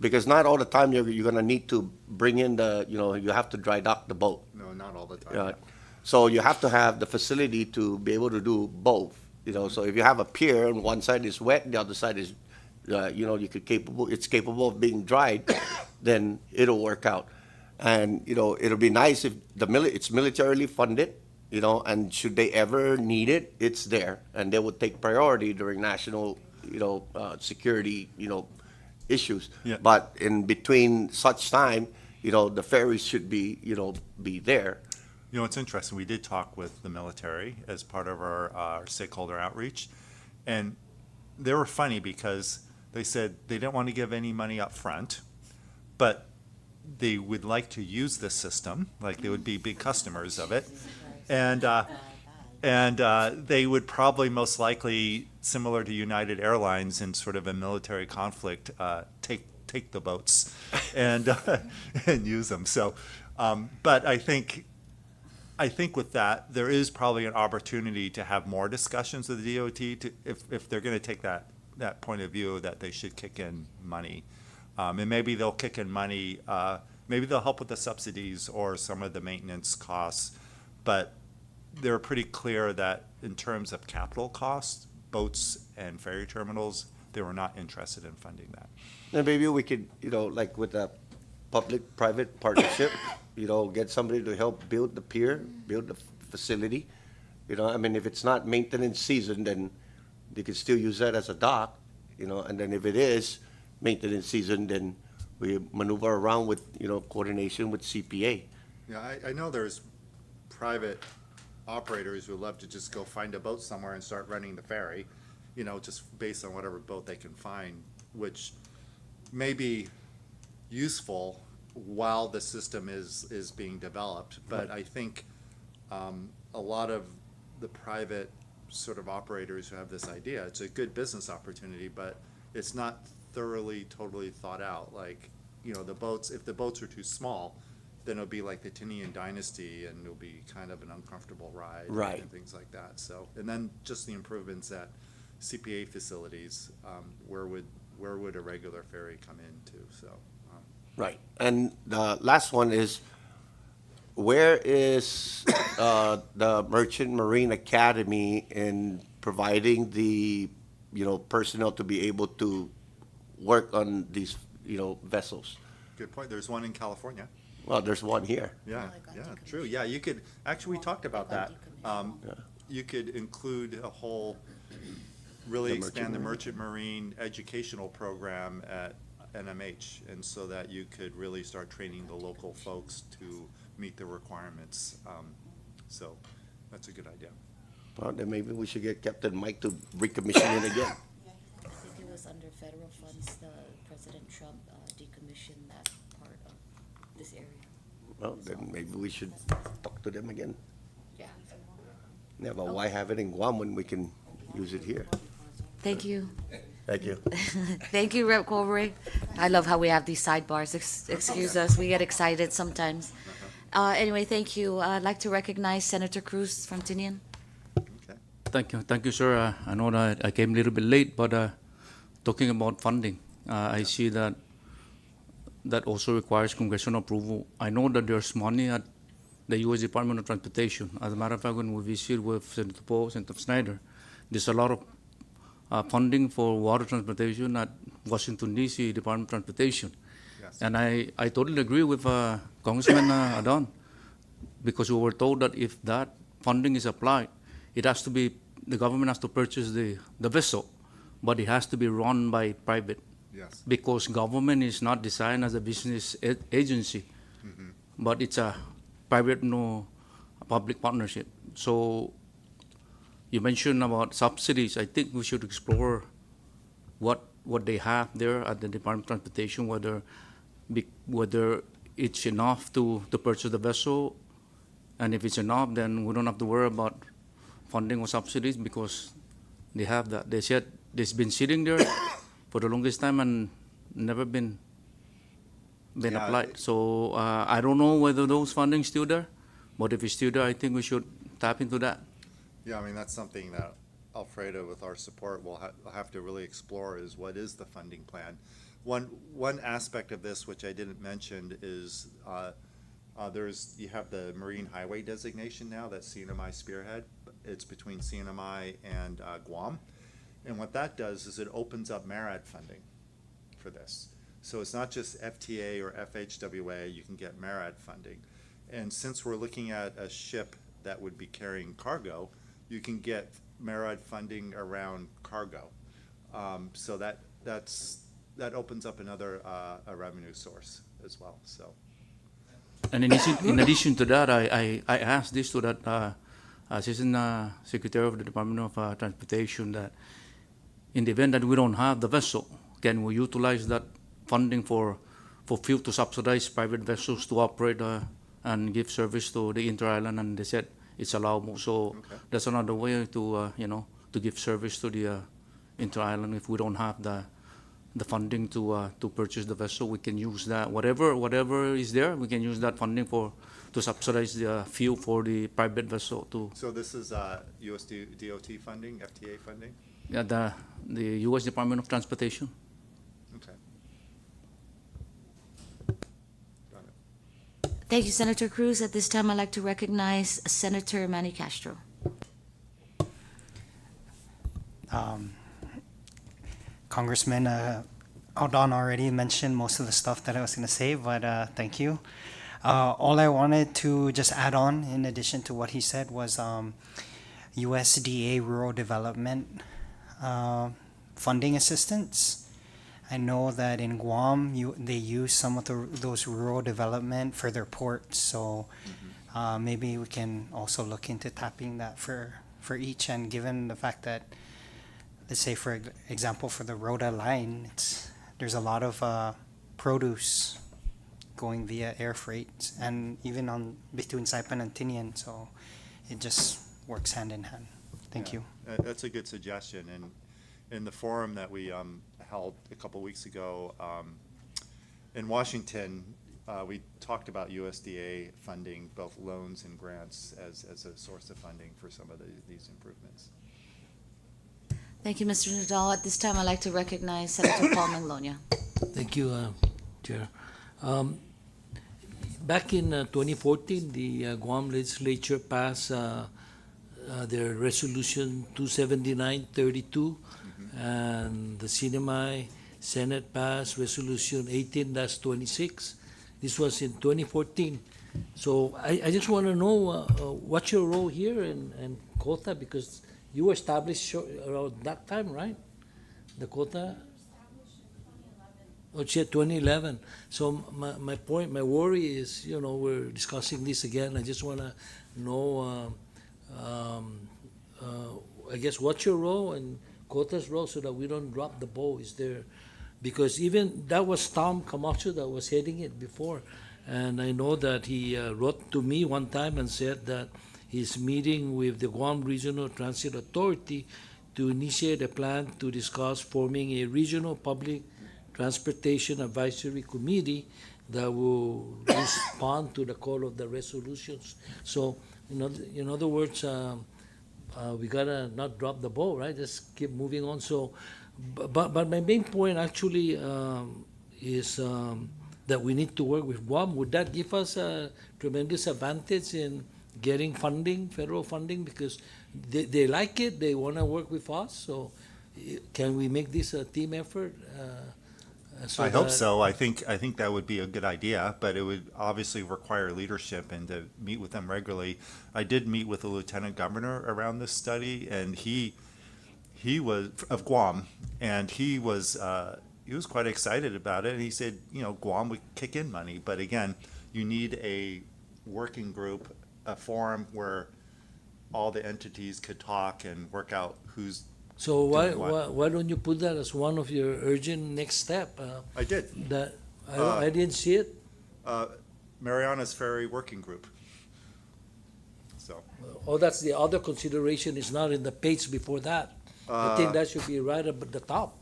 Because not all the time you're gonna need to bring in the, you know, you have to dry dock the boat. No, not all the time. Right. So you have to have the facility to be able to do both, you know. So if you have a pier and one side is wet, the other side is, you know, it's capable of being dried, then it'll work out. And, you know, it'll be nice if it's militarily funded, you know, and should they ever need it, it's there. And they would take priority during national, you know, security, you know, issues. Yeah. But in between such time, you know, the ferries should be, you know, be there. You know, it's interesting. We did talk with the military as part of our stakeholder outreach, and they were funny because they said they didn't want to give any money up front, but they would like to use this system, like they would be big customers of it, and they would probably most likely, similar to United Airlines in sort of a military conflict, take the boats and and use them. So, but I think with that, there is probably an opportunity to have more discussions with the DOT to, if they're going to take that point of view, that they should kick in money. And maybe they'll kick in money, maybe they'll help with the subsidies or some of the maintenance costs. But they're pretty clear that in terms of capital costs, boats and ferry terminals, they were not interested in funding that. And maybe we could, you know, like with a public-private partnership, you know, get somebody to help build the pier, build the facility. You know, I mean, if it's not maintenance season, then they could still use that as a dock, you know, and then if it is maintenance season, then we maneuver around with, you know, coordination with CPA. Yeah, I know there's private operators who love to just go find a boat somewhere and start running the ferry, you know, just based on whatever boat they can find, which may be useful while the system is being developed. But I think a lot of the private sort of operators who have this idea, it's a good business opportunity, but it's not thoroughly, totally thought out. Like, you know, if the boats are too small, then it'll be like the Tinian Dynasty, and it'll be kind of an uncomfortable ride, Right. and things like that. So, and then just the improvements at CPA facilities, where would a regular ferry come into? So, Right. And the last one is, where is the Merchant Marine Academy in providing the, you know, personnel to be able to work on these, you know, vessels? good point. There's one in California. Well, there's one here. Yeah, they got yeah, decommissioned. true. Yeah, you could, actually, we talked about They that. got Yeah. You could include a whole, really The Merchant expand the Marine. merchant marine educational program at NMH, and so that you could really start training the local folks to meet the requirements. So that's a good idea. Well, then maybe we should get Captain Mike to recommission it again. I think it was under federal funds, President Trump decommissioned that part of this area. Well, then maybe we should talk to them again. Yeah. Yeah, but why have it in Guam when we can use it here? Thank you. Thank you. Thank you, Rep. Colbert. I love how we have these sidebars. Excuse us, we get excited sometimes. Anyway, thank you. I'd like to recognize Senator Cruz from Tinian. Okay. Thank you, sir. I know that I came a little bit late, but talking about funding, I see that also requires congressional approval. I know that there's money at the U.S. Department of Transportation. As a matter of fact, when we visit with Senator Poe, Senator Snyder, there's a lot of funding for water transportation at Washington, D.C. Department of Transportation. Yes. And I totally agree with Congressman Adon, because we were told that if that funding is applied, it has to be, the government has to purchase the vessel, but it has to be run by private, Yes. because government is not designed as a business agency, but it's a private, public partnership. So you mentioned about subsidies. I think we should explore what they have there at the Department of Transportation, whether it's enough to purchase the vessel, and if it's enough, then we don't have to worry about funding or subsidies, because they have that. They said it's been sitting there for the longest time and never been Yeah, applied. So I don't know whether those funding still there, but if it's still there, I think we should tap into that. Yeah, I mean, that's something that Alfredo, with our support, will have to really explore is what is the funding plan? One aspect of this, which I didn't mention, is you have the Marine Highway designation now that CNMI spearhead. It's between CNMI and Guam. And what that does is it opens up MARAD funding for this. So it's not just FTA or FHWA, you can get MARAD funding. And since we're looking at a ship that would be carrying cargo, you can get MARAD funding around cargo. So that opens up another a revenue source as well, so. And in addition to that, I asked this to that Assistant Secretary of the Department of Transportation that in the event that we don't have the vessel, can we utilize that funding for fuel to subsidize private vessels to operate and give service to the inter-island? And they said it's allowable. So Okay. that's another way to to give service to the inter-island. If we don't have the funding to purchase the vessel, we can use that whatever is there. We can use that funding to subsidize the fuel for the private vessel to So this is US DOT funding, FTA funding? the U.S. Department of Transportation. Okay. Got it. Thank you, Senator Cruz. At this time, I'd like to recognize Senator Manny Castro. Congressman Aldon already mentioned most of the stuff that I was going to say, but thank you. All I wanted to just add on, in addition to what he said, was USDA Rural Development funding assistance. I know that in Guam, they use some of those rural development for their ports, so maybe we can also look into tapping that for each. And given the fact that, let's say for example, for the Rhoda line, there's a lot of produce going via air freight, and even on between Saipan and Tinian, so it just works hand in hand. Thank Yeah. you. That's a good suggestion. And in the forum that we held a couple weeks ago in Washington, we talked about USDA funding, both loans and grants, as a source of funding for some of these improvements. Thank you, Mr. Nadal. At this time, I'd like to recognize Senator Paul Manglonia. Thank you, Chair. Back in 2014, the Guam legislature passed their resolution 279-32, and the CNMI Senate passed resolution 18-26. This was in 2014. So I just want to know what's your role here in COTA, because you were established around that time, right? The COTA? Oh, 2011. So my point, my worry is, we're discussing this again. I just want to know, I guess, what's your role and COTA's role so that we don't drop the ball? Is there, because even that was Tom Camacho that was heading it before, and I know that he wrote to me one time and said that he's meeting with the Guam Regional Transit Authority to initiate a plan to discuss forming a regional public transportation advisory committee that will respond to the call of the resolutions. So, in other words, we gotta not drop the ball, right? Just keep moving on. So, but my main point actually is that we need to work with Guam. Would that give us a tremendous advantage in getting funding, federal funding, because they like it, they want to work with us? So, can we make this a team effort? I hope so. I think that would be a good idea, but it would obviously require leadership and to meet with them regularly. I did meet with the lieutenant governor around this study, and he was of Guam, and he was quite excited about it. And he said, Guam would kick in money, but again, you need a working group, a forum where all the entities could talk and work out who's. So doing what. why don't you put that as one of your urgent next step? I did. That I didn't see it. Mariana's Ferry Working Group. So. Oh, that's the other consideration. Is not in the page before that. I think that should be right up at the top.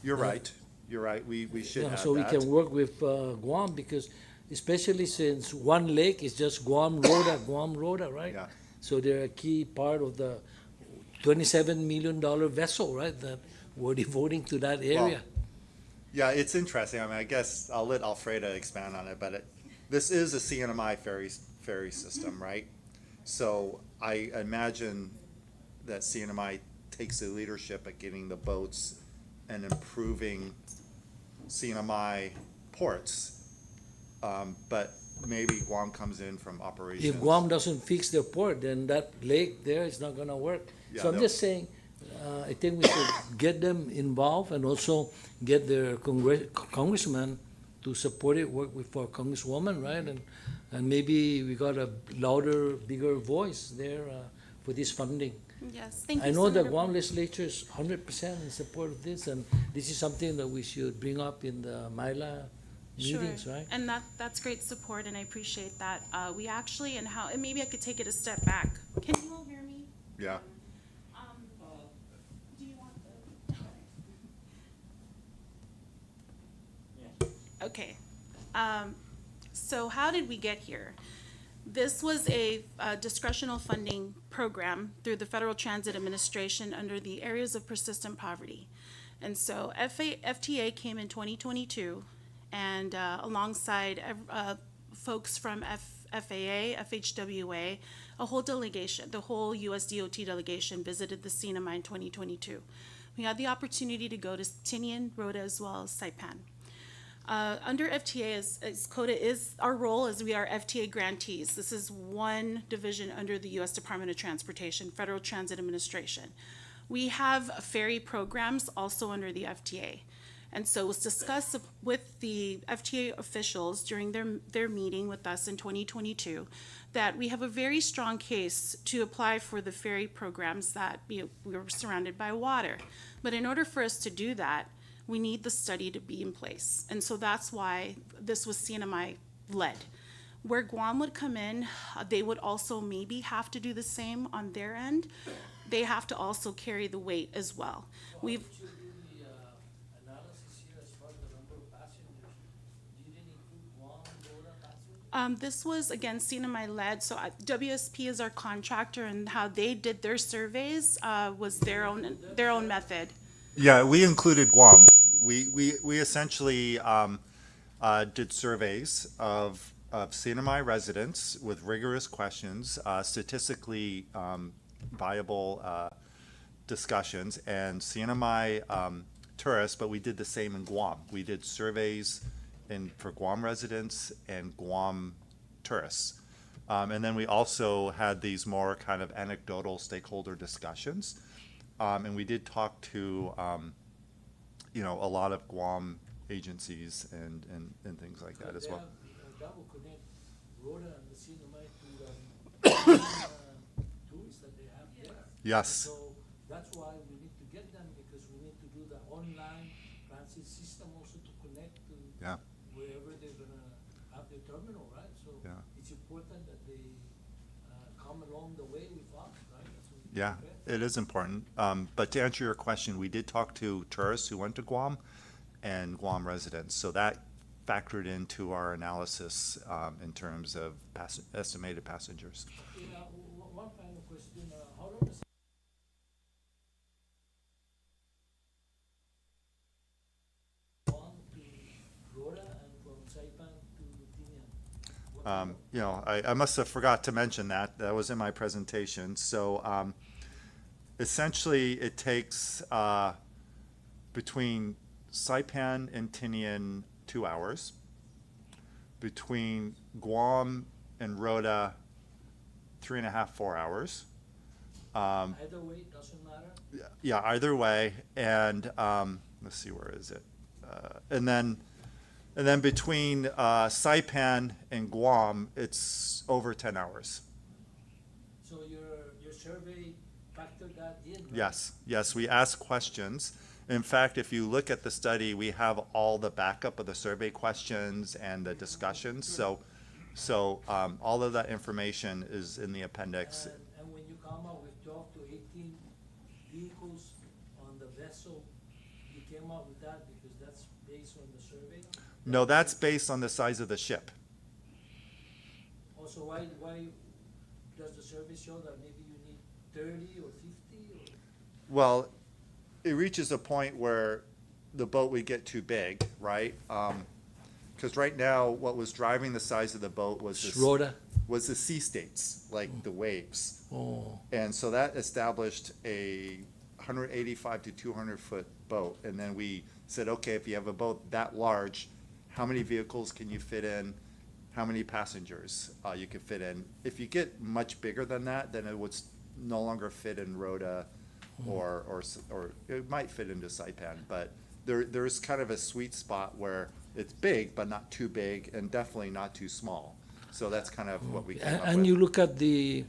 You're right, you're right, we should Yeah, add so we that. can work with Guam, because especially since one lake is just Guam Rota, Guam Rota, right? Yeah. So they're a key part of the $27 million vessel, right, that we're devoting to that area. Yeah, it's interesting. I mean, I guess I'll let Alfreda expand on it, but this is a CNMI ferry system, right? So I imagine that CNMI takes the leadership at getting the boats and improving CNMI ports. But maybe Guam comes in from operations. If Guam doesn't fix their port, then that lake there is not gonna work. Yeah, So I'm no. just saying, I think we should get them involved and also get their congressman to support it, work with our congresswoman, right? And maybe we got a louder, bigger voice there for this funding. Yes, thank you, I know the Senator Guam Paul. legislature is 100% in support of this, and this is something that we should bring up in the MILA meetings, Sure. right? And that's great support, and I appreciate that. We actually, and maybe I could take it a step back. Can you all hear me? Yeah, Do you want the? Okay. So how did we get here? This was a discretional funding program through the Federal Transit Administration under the Areas of Persistent Poverty. And so FTA came in 2022, and alongside folks from FAA, FHWA, a whole delegation, the whole US DOT delegation visited the CNMI in 2022. We had the opportunity to go to Tinian, Rota, as well as Saipan. Under FTA, as COTA is, our role is we are FTA grantees. This is one division under the U.S. Department of Transportation, Federal Transit Administration. We have ferry programs also under the FTA. And so it was discussed with the FTA officials during their meeting with us in 2022 that we have a very strong case to apply for the ferry programs that we were surrounded by water. But in order for us to do that, we need the study to be in place. And so that's why this was CNMI led. Where Guam would come in, they would also maybe have to do the same on their end. They have to also carry the weight as well. We've, this was, again, CNMI led, so WSP is our contractor, and how they did their surveys was their own method. yeah, we included Guam. We essentially did surveys of CNMI residents with rigorous questions, statistically viable discussions, and CNMI tourists, but we did the same in Guam. We did surveys for Guam residents and Guam tourists. And then we also had these more kind of anecdotal stakeholder discussions. And we did talk to, a lot of Guam agencies and things like that as well. That will connect Rhoda and the CNMI to the tourists that they have there. Yes. So that's why we need to get them, because we need to do the online transit system also to connect to Yeah. wherever they're gonna have their terminal, right? So Yeah. it's important that they come along the way with us, right? That's what we Yeah, do. it is important. But to answer your question, we did talk to tourists who went to Guam and Guam residents. So that factored into our analysis in terms of estimated passengers. Yeah, one final question, how long does Guam to Rhoda and from Saipan to Tinian? I must have forgot to mention that. That was in my presentation. So essentially, it takes between Saipan and Tinian 2 hours. Between Guam and Rota, 3.5, 4 hours. Either way, it doesn't matter? Yeah, either way. And let's see, where is it? And then between Saipan and Guam, it's over 10 hours. So your survey factored that in, right? Yes, we ask questions. In fact, if you look at the study, we have all the backup of the survey questions and the discussions. So all of that information is in the appendix. And when you come up with 12 to 18 vehicles on the vessel, you came up with that because that's based on the survey? No, that's based on the size of the ship. Also, why does the survey show that maybe you need 30 or 50 or? Well, it reaches a point where the boat would get too big, right? Because right now, what was driving the size of the boat was Rhoda? was the sea states, like the waves. Oh, And so that established a 185 to 200 foot boat. And then we said, okay, if you have a boat that large, how many vehicles can you fit in? How many passengers you can fit in? If you get much bigger than that, then it would no longer fit in Rhoda, or it might fit into Saipan. But there's kind of a sweet spot where it's big, but not too big, and definitely not too small. So that's kind of what we came up and with. you look at the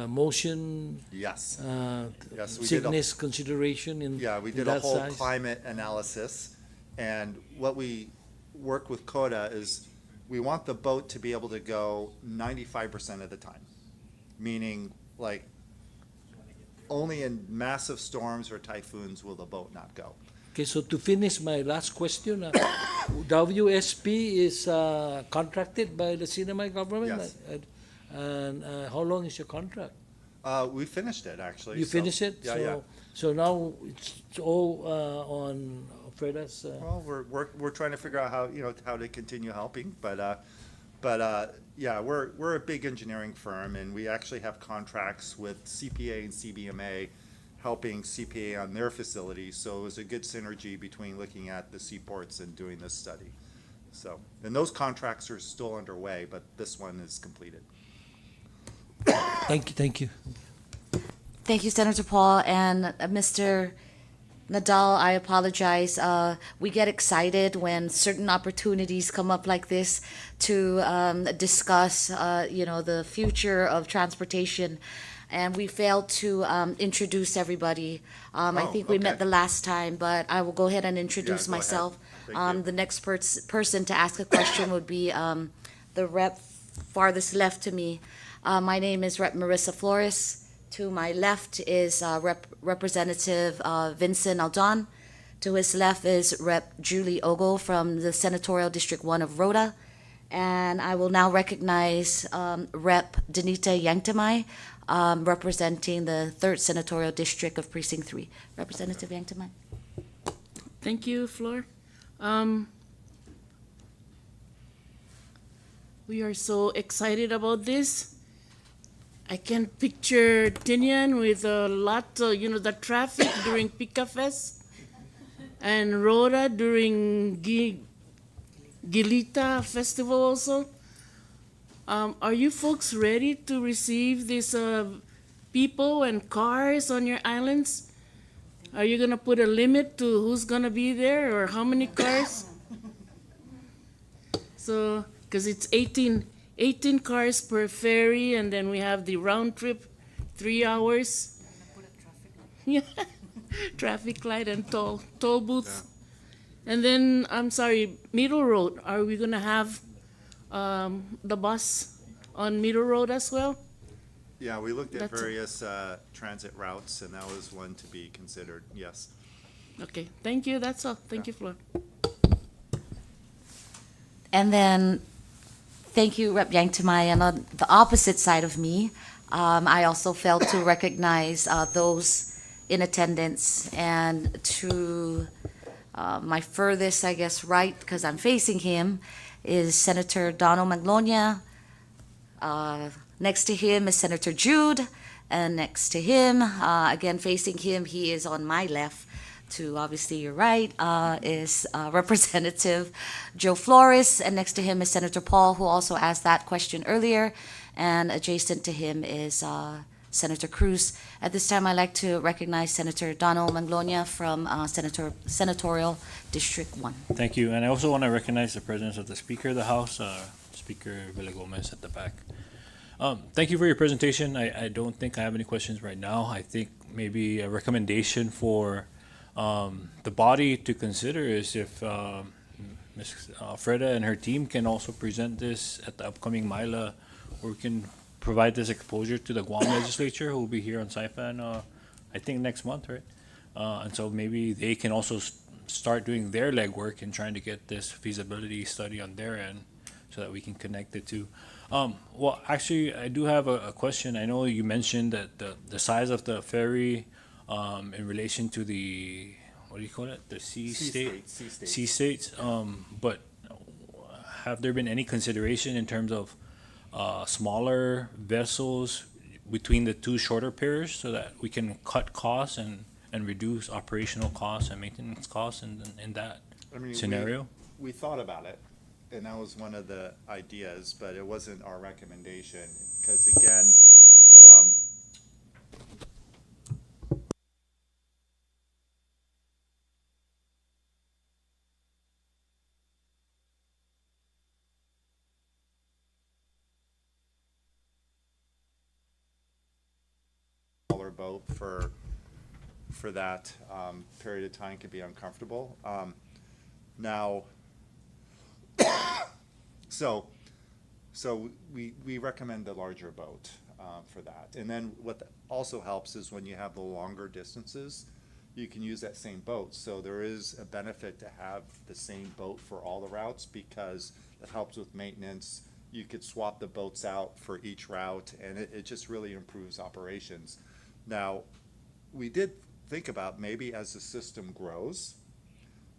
motion Yes. Yes, we did a- sickness consideration in Yeah, we in did a that whole size? climate analysis, and what we work with COTA is we want the boat to be able to go 95% of the time, meaning like only in massive storms or typhoons will the boat not go. Okay, so to finish my last question, WSP is contracted by the Sinamay government? Yes. And how long is your contract? We finished it, actually. You so- finish it? Yeah, So- yeah. So now it's all on Freda's, Well, we're trying to figure out how to continue helping, but yeah, we're a big engineering firm, and we actually have contracts with CPA and CBMA, helping CPA on their facilities. So it was a good synergy between looking at the seaports and doing this study. So, and those contracts are still underway, but this one is completed. thank you. Thank you, Senator Paul. And Mr. Nadal, I apologize. We get excited when certain opportunities come up like this to discuss, the future of transportation. And we failed to introduce everybody. I Oh, think we met okay. the last time, but I will go ahead and introduce go ahead. myself. Thank you. The next person to ask a question would be the rep farthest left to me. My name is Rep Marissa Flores. To my left is Representative Vincent Aldon. To his left is Rep Julie Ogle from the Senatorial District 1 of Rhoda. And I will now recognize Rep Danita Yangtamai, representing the 3rd Senatorial District of Precinct 3. Representative Yangtamai. Thank you, Flor. We are so excited about this. I can picture Tinian with a lot of, the traffic during Pika Fest, and Rhoda during Gilita Festival also. Are you folks ready to receive these people and cars on your islands? Are you gonna put a limit to who's gonna be there or how many cars? So, because it's 18 cars per ferry, and then we have the round trip, 3 hours. Yeah, traffic light and toll booth. And then, I'm sorry, Middle Road, are we gonna have the bus on Middle Road as well? Yeah, we looked at That's it. various transit routes, and that was one to be considered, yes. Okay, thank you, that's all. Thank you, Flor. And then, thank you, Rep Yangtamai. And on the opposite side of me, I also failed to recognize those in attendance. And to my furthest, I guess, right, because I'm facing him, is Senator Donald Maglonia. Next to him is Senator Jude. And next to him, again facing him, he is on my left. To obviously your right is Representative Joe Flores, and next to him is Senator Paul, who also asked that question earlier, and adjacent to him is Senator Cruz. At this time, I'd like to recognize Senator Donald Maglonia from Senatorial District 1. Thank you, and I also want to recognize the presence of the Speaker of the House, Speaker Villagomez at the back. Thank you for your presentation. I don't think I have any questions right now. I think maybe a recommendation for the body to consider is if Ms. Freda and her team can also present this at the upcoming MILA, or we can provide this exposure to the Guam legislature, who will be here on Saipan, I think next month, right? And so maybe they can also start doing their legwork and trying to get this feasibility study on their end so that we can connect the two. Well, actually, I do have a question. I know you mentioned that the size of the ferry in relation to the, what do you call it? The sea state? Sea states. But have there been any consideration in terms of smaller vessels between the two shorter piers so that we can cut costs and reduce operational costs and maintenance costs in that I mean, scenario? We thought about it, and that was one of the ideas, but it wasn't our recommendation, because again, smaller boat for that period of time could be uncomfortable. Now, so we recommend the larger boat for that. And then what also helps is when you have the longer distances, you can use that same boat. So there is a benefit to have the same boat for all the routes, because it helps with maintenance. You could swap the boats out for each route, and it just really improves operations. Now, we did think about maybe as the system grows,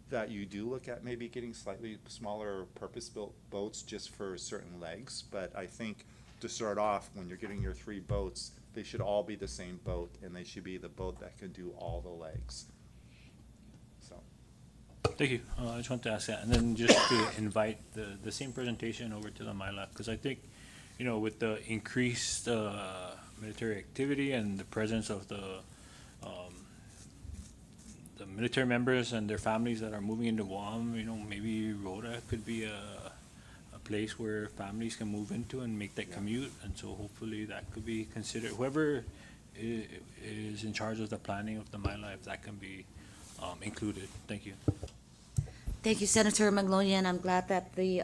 that you do look at maybe getting slightly smaller purpose-built boats just for certain legs. But I think to start off, when you're getting your 3 boats, they should all be the same boat, and they should be the boat that can do all the legs. So, Thank you. I just want to ask that, and then just to invite the same presentation over to the MyLab, because I think, with the increased military activity and the presence of the military members and their families that are moving into Guam, maybe Rhoda could be a place where families can move into and make that commute, and so hopefully that could be considered. Whoever is in charge of the planning of the MyLab, that can be included. Thank you. Thank you, Senator Magnolia, and I'm glad that the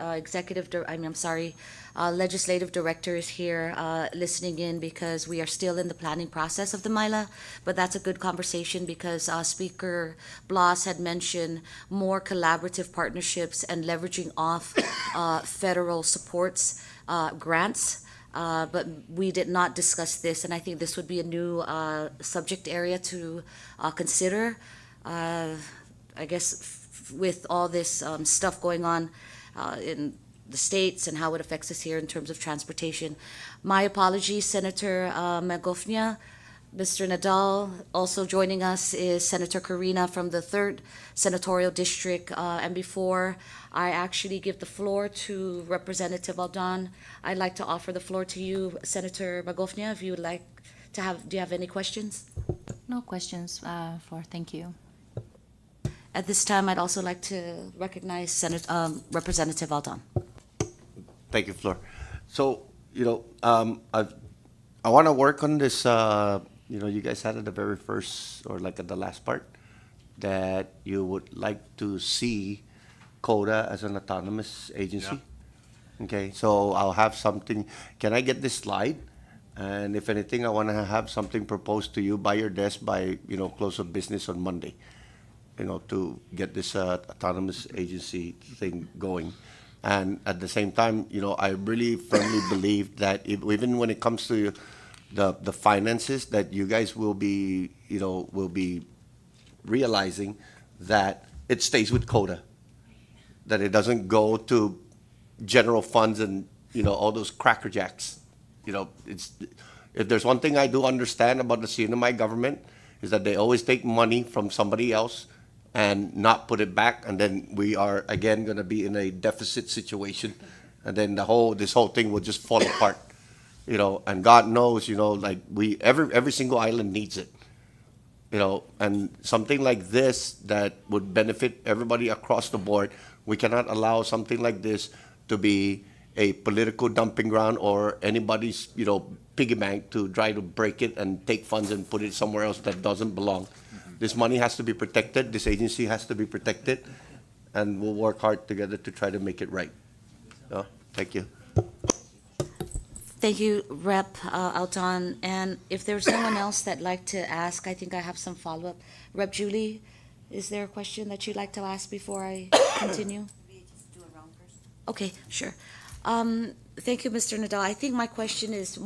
legislative director is here listening in, because we are still in the planning process of the MILA. But that's a good conversation, because Speaker Blas had mentioned more collaborative partnerships and leveraging off federal supports, grants. But we did not discuss this, and I think this would be a new subject area to consider. I guess with all this stuff going on in the states and how it affects us here in terms of transportation. My apologies, Senator Magofnia. Mr. Nadal, also joining us is Senator Karina from the 3rd Senatorial District. And before I actually give the floor to Representative Aldon, I'd like to offer the floor to you, Senator Magofnia, if you would like to have, do you have any questions? No questions, thank you. At this time, I'd also like to recognize Representative Aldon. Thank you, Flor. So, I want to work on this, you guys had at the very first, or like at the last part, that you would like to see COTA as an autonomous agency. Yeah. Okay, so I'll have something. Can I get this slide? And if anything, I want to have something proposed to you by your desk by, close of business on Monday, to get this autonomous agency thing going. And at the same time, I really firmly believe that even when it comes to the finances, that you guys will be realizing that it stays with COTA, that it doesn't go to general funds and, all those crackerjacks. If there's one thing I do understand about the CNMI government, is that they always take money from somebody else and not put it back, and then we are again going to be in a deficit situation, and then this whole thing will just fall apart, And God knows, like every single island needs it, And something like this that would benefit everybody across the board. We cannot allow something like this to be a political dumping ground or anybody's, piggy bank to try to break it and take funds and put it somewhere else that doesn't belong. This money has to be protected, this agency has to be protected, and we'll work hard together to try to make it right. Thank you. Thank you, Rep. Alton. And if there's no one else that'd like to ask, I think I have some follow-up. Rep. Julie, Is there a question that you'd like to ask before I continue? Okay, sure. Thank you, Mr. Nadal. I think my question is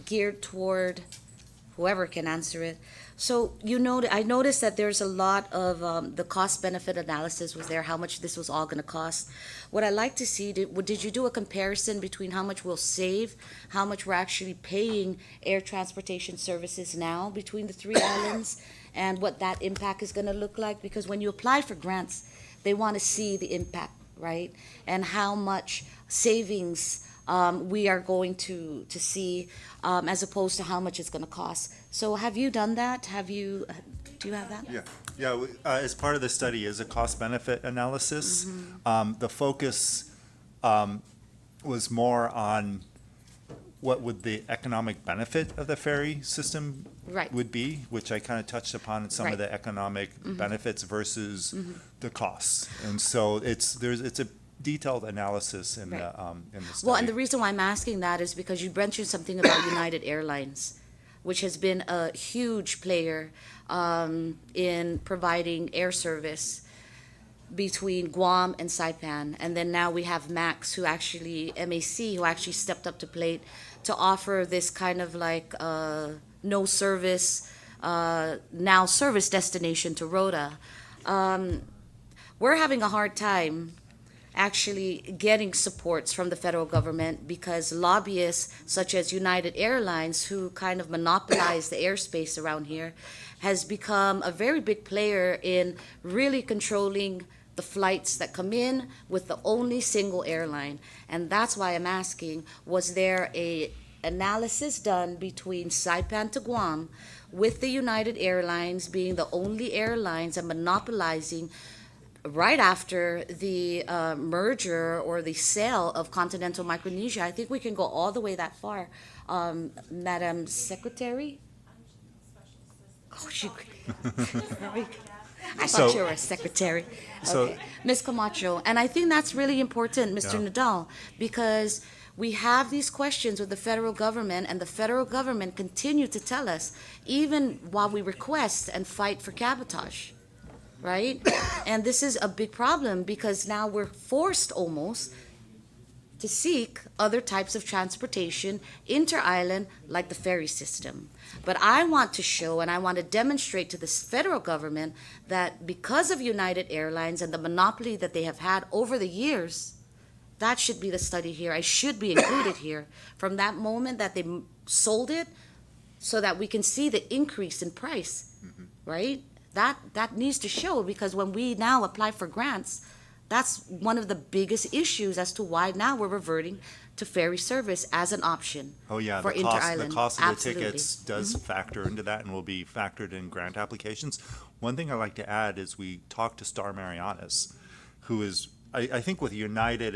geared toward whoever can answer it. So I noticed that there's a lot of the cost-benefit analysis was there, how much this was all going to cost. What I'd like to see, did you do a comparison between how much we'll save, how much we're actually paying air transportation services now between the three islands, and what that impact is going to look like? Because when you apply for grants, they want to see the impact, right? And how much savings we are going to see as opposed to how much it's going to cost. So have you done that? Do you have that? As part of the study is a cost-benefit analysis. The focus was more on what would the economic benefit of the ferry system Right. would be, which I kind of touched upon some Right. of the economic benefits versus the costs. And so it's a detailed analysis in Right. the study. Well, and the reason why I'm asking that is because you mentioned something about United Airlines, which has been a huge player in providing air service between Guam and Saipan. And then now we have MAC, who actually stepped up to plate to offer this kind of like no service, now service destination to Rota. We're having a hard time actually getting supports from the federal government because lobbyists such as United Airlines, who kind of monopolize the airspace around here, has become a very big player in really controlling the flights that come in with the only single airline. And that's why I'm asking, was there a analysis done between Saipan to Guam with the United Airlines being the only airlines and monopolizing right after the merger or the sale of continental Micronesia? I think we can go all the way that far. Madam Secretary? Oh, I thought So- you were a secretary. so- Okay. Ms. Camacho, and I think that's really important, Mr. Yeah. Nadal, because we have these questions with the federal government, and the federal government continue to tell us, even while we request and fight for cabotage, right? And this is a big problem because now we're forced almost to seek other types of transportation inter-island like the ferry system. But I want to show and I want to demonstrate to the federal government that because of United Airlines and the monopoly that they have had over the years, that should be the study here. I should be included here from that moment that they sold it so that we can see the increase in price, right? That needs to show because when we now apply for grants, that's one of the biggest issues as to why now we're reverting to ferry service as an option Oh, yeah, for the cost inter-island. of the Absolutely. tickets does factor into that and will be factored in grant applications. One thing I'd like to add is we talked to Star Marianas, who is, I think with United,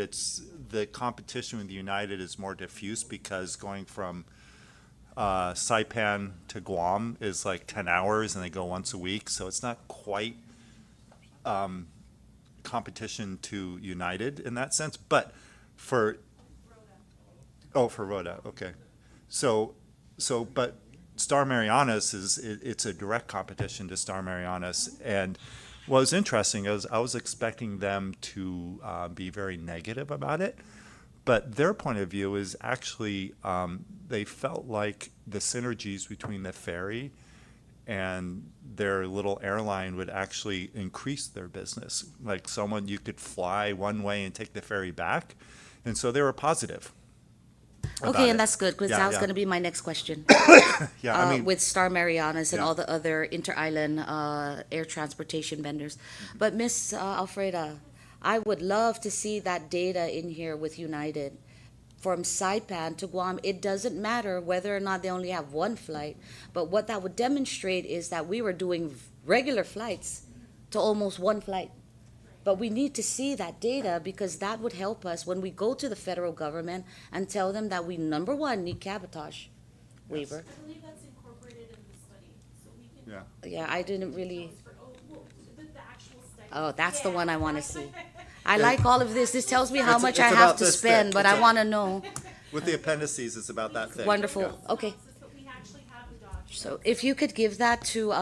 the competition with United is more diffuse because going from Saipan to Guam is like 10 hours and they go once a week, so it's not quite competition to United in that sense, but for Rhoda, okay. But Star Marianas it's a direct competition to Star Marianas. And what was interesting is I was expecting them to be very negative about it, but their point of view is actually they felt like the synergies between the ferry and their little airline would actually increase their business. Like you could fly one way and take the ferry back. And so they were positive. about Okay, and it. that's good because Yeah, that was yeah. going to be my next question. Yeah, I mean, With Star Marianas and Yeah. all the other inter-island air transportation vendors. But Miss Alfreda, I would love to see that data in here with United. From Saipan to Guam, it doesn't matter whether or not they only have one flight, but what that would demonstrate is that we were doing regular flights to almost one flight. But we need to see that data because that would help us when we go to the federal government and tell them that we, number one, need cabotage waiver. I believe that's incorporated in the study, so we can. yeah. Yeah, I didn't really, The actual study. oh, that's the one I want to see. I like all of this. This tells me how It's- much it's I have about to this spend, thick. but I want to know. With the appendices, it's about that thick. Wonderful. Yeah. Okay. But we actually have the document. So if you could give that to,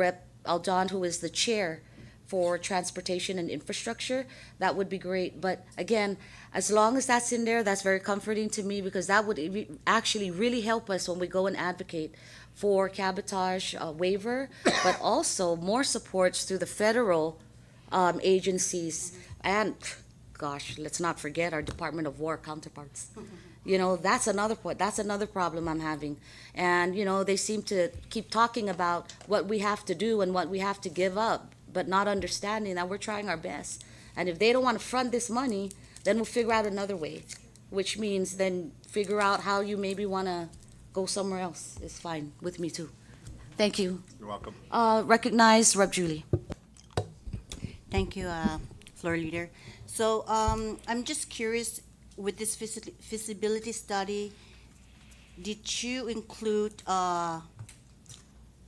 Rep Aldon, who is the chair for transportation and infrastructure, that would be great. But again, as long as that's in there, that's very comforting to me, because that would actually really help us when we go and advocate for cabotage waiver, but also more supports through the federal agencies. And gosh, let's not forget our Department of War counterparts. You know, that's another point. That's another problem I'm having. And, you know, they seem to keep talking about what we have to do and what we have to give up, but not understanding that we're trying our best. And if they don't want to front this money, then we'll figure out another way, which means then figure out how you maybe want to go somewhere else. It's fine with me too. Thank you. You're welcome. Recognize Rep. Julie. Thank you, Floor Leader. So I'm just curious, with this feasibility study, did you include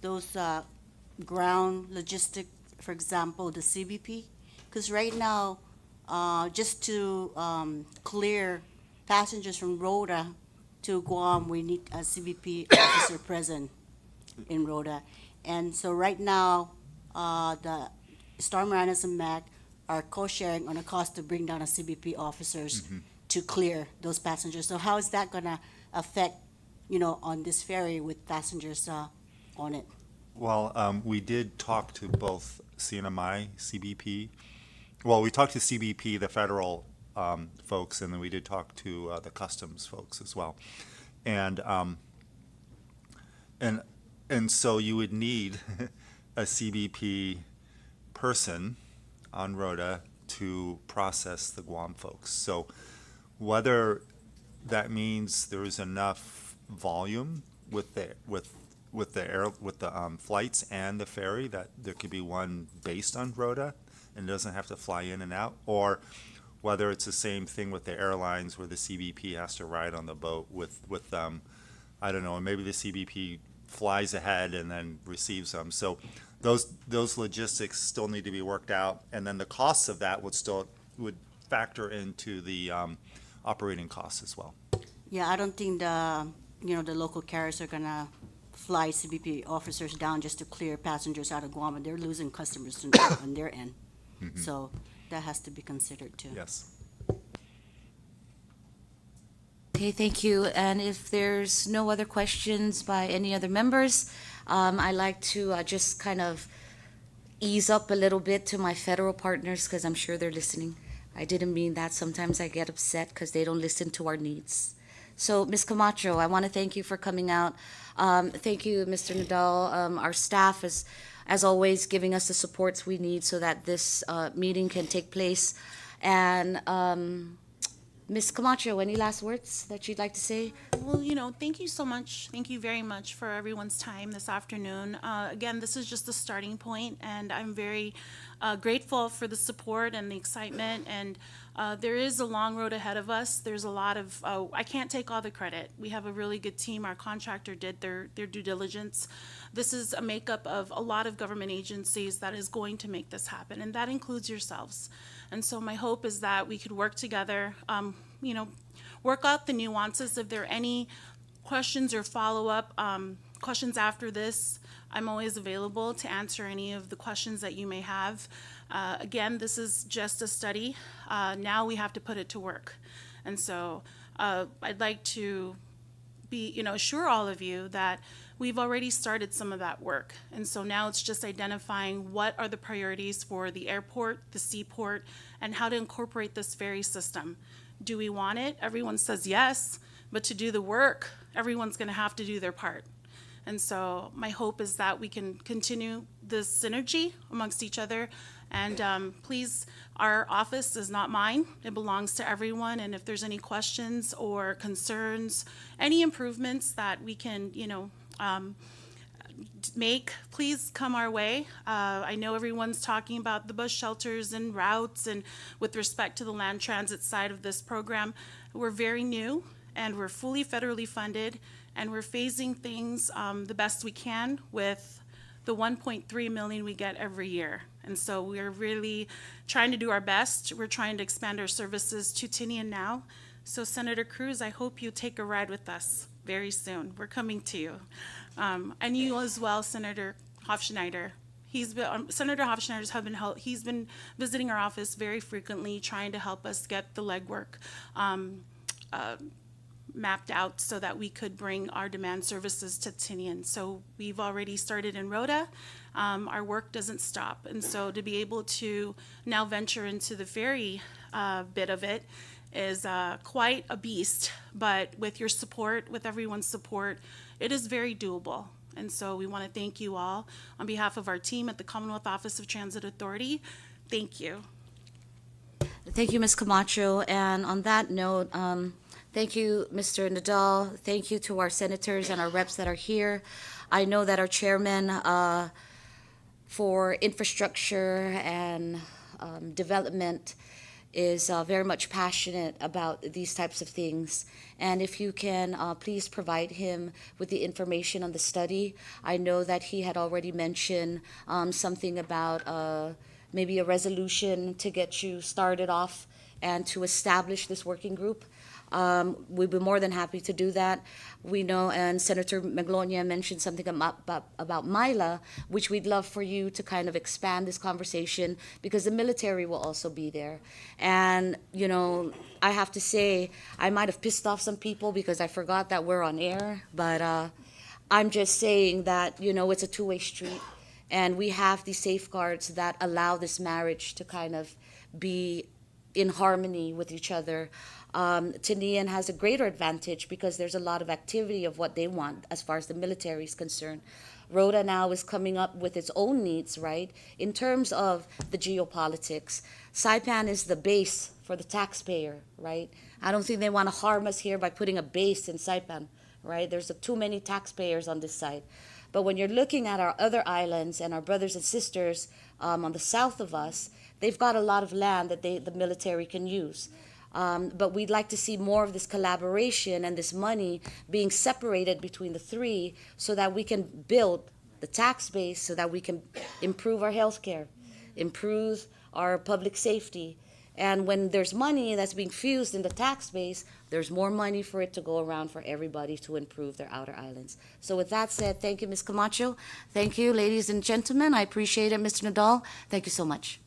those ground logistic, for example, the CBP? Because right now, just to clear passengers from Rhoda to Guam, we need a CBP officer present in Rhoda. And so right now, the Star Marinas and MAC are co-sharing on a cost to bring down a CBP officers to clear those passengers. So how is that gonna affect, you know, on this ferry with passengers on it? Well, we did talk to both CNMI, CBP. Well, we talked to CBP, the federal folks, and then we did talk to the customs folks as well. And so you would need a CBP person on Rhoda to process the Guam folks. So whether that means there is enough volume with the flights and the ferry that there could be one based on Rhoda and doesn't have to fly in and out, or whether it's the same thing with the airlines where the CBP has to ride on the boat with I don't know, maybe the CBP flies ahead and then receives them. So those logistics still need to be worked out, and then the costs of that would factor into the operating costs as well. Yeah, I don't think the local carriers are gonna fly CBP officers down just to clear passengers out of Guam, and they're losing customers on their end. So that has to be considered too. Yes. Okay, thank you. And if there's no other questions by any other members, I'd like to just kind of ease up a little bit to my federal partners, because I'm sure they're listening. I didn't mean that. Sometimes I get upset because they don't listen to our needs. So, Ms. Camacho, I want to thank you for coming out. Thank you, Mr. Nadal. Our staff is, as always, giving us the supports we need so that this meeting can take place. And Ms. Camacho, any last words that you'd like to say? Well, you know, thank you so much. Thank you very much for everyone's time this afternoon. Again, this is just the starting point, and I'm very grateful for the support and the excitement. And there is a long road ahead of us. There's a lot of, I can't take all the credit. We have a really good team. Our contractor did their due diligence. This is a makeup of a lot of government agencies that is going to make this happen, and that includes yourselves. And so my hope is that we could work together, you know, work out the nuances. If there are any questions or follow-up questions after this, I'm always available to answer any of the questions that you may have. Again, this is just a study. Now we have to put it to work. And so I'd like to assure all of you that we've already started some of that work. And so now it's just identifying what are the priorities for the airport, the seaport, and how to incorporate this ferry system. Do we want it? Everyone says yes, but to do the work, everyone's gonna have to do their part. And so my hope is that we can continue this synergy amongst each other. And please, our office is not mine. It belongs to everyone. And if there's any questions or concerns, any improvements that we can, make, please come our way. I know everyone's talking about the bus shelters and routes, and with respect to the land transit side of this program, we're very new and we're fully federally funded, and we're phasing things the best we can with the 1.3 million we get every year. And so we're really trying to do our best. We're trying to expand our services to Tinian now. So Senator Cruz, I hope you take a ride with us very soon. We're coming to you. And you as well, Senator Hofschneider. He's been, Senator Hofschneider's have been he's been visiting our office very frequently, trying to help us get the legwork mapped out so that we could bring our demand services to Tinian. So we've already started in Rhoda. Our work doesn't stop. And so to be able to now venture into the ferry bit of it is quite a beast. But with your support, with everyone's support, it is very doable. And so we want to thank you all on behalf of our team at the Commonwealth Office of Transit Authority. Thank you. Thank you, Ms. Camacho. And on that note, thank you, Mr. Nadal. Thank you to our senators and our reps that are here. I know that our chairman for infrastructure and development is very much passionate about these types of things. And if you can, please provide him with the information on the study. I know that he had already mentioned something about maybe a resolution to get you started off and to establish this working group. We'd be more than happy to do that. We know, and Senator Maglonia mentioned something about MILA, which we'd love for you to kind of expand this conversation because the military will also be there. And, you know, I have to say, I might have pissed off some people because I forgot that we're on air, but I'm just saying that, you know, it's a two-way street. And we have these safeguards that allow this marriage to kind of be in harmony with each other. Tinian has a greater advantage because there's a lot of activity of what they want as far as the military is concerned. Rhoda now is coming up with its own needs, right? In terms of the geopolitics, Saipan is the base for the taxpayer, right? I don't think they want to harm us here by putting a base in Saipan, right? There's too many taxpayers on this side. But when you're looking at our other islands and our brothers and sisters on the south of us, they've got a lot of land that the military can use. But we'd like to see more of this collaboration and this money being separated between the three so that we can build the tax base so that we can improve our health care, improve our public safety. And when there's money that's being fused in the tax base, there's more money for it to go around for everybody to improve their outer islands. So with that said, thank you, Ms. Camacho. Thank you, ladies and gentlemen. I appreciate it, Mr. Nadal. Thank you so much.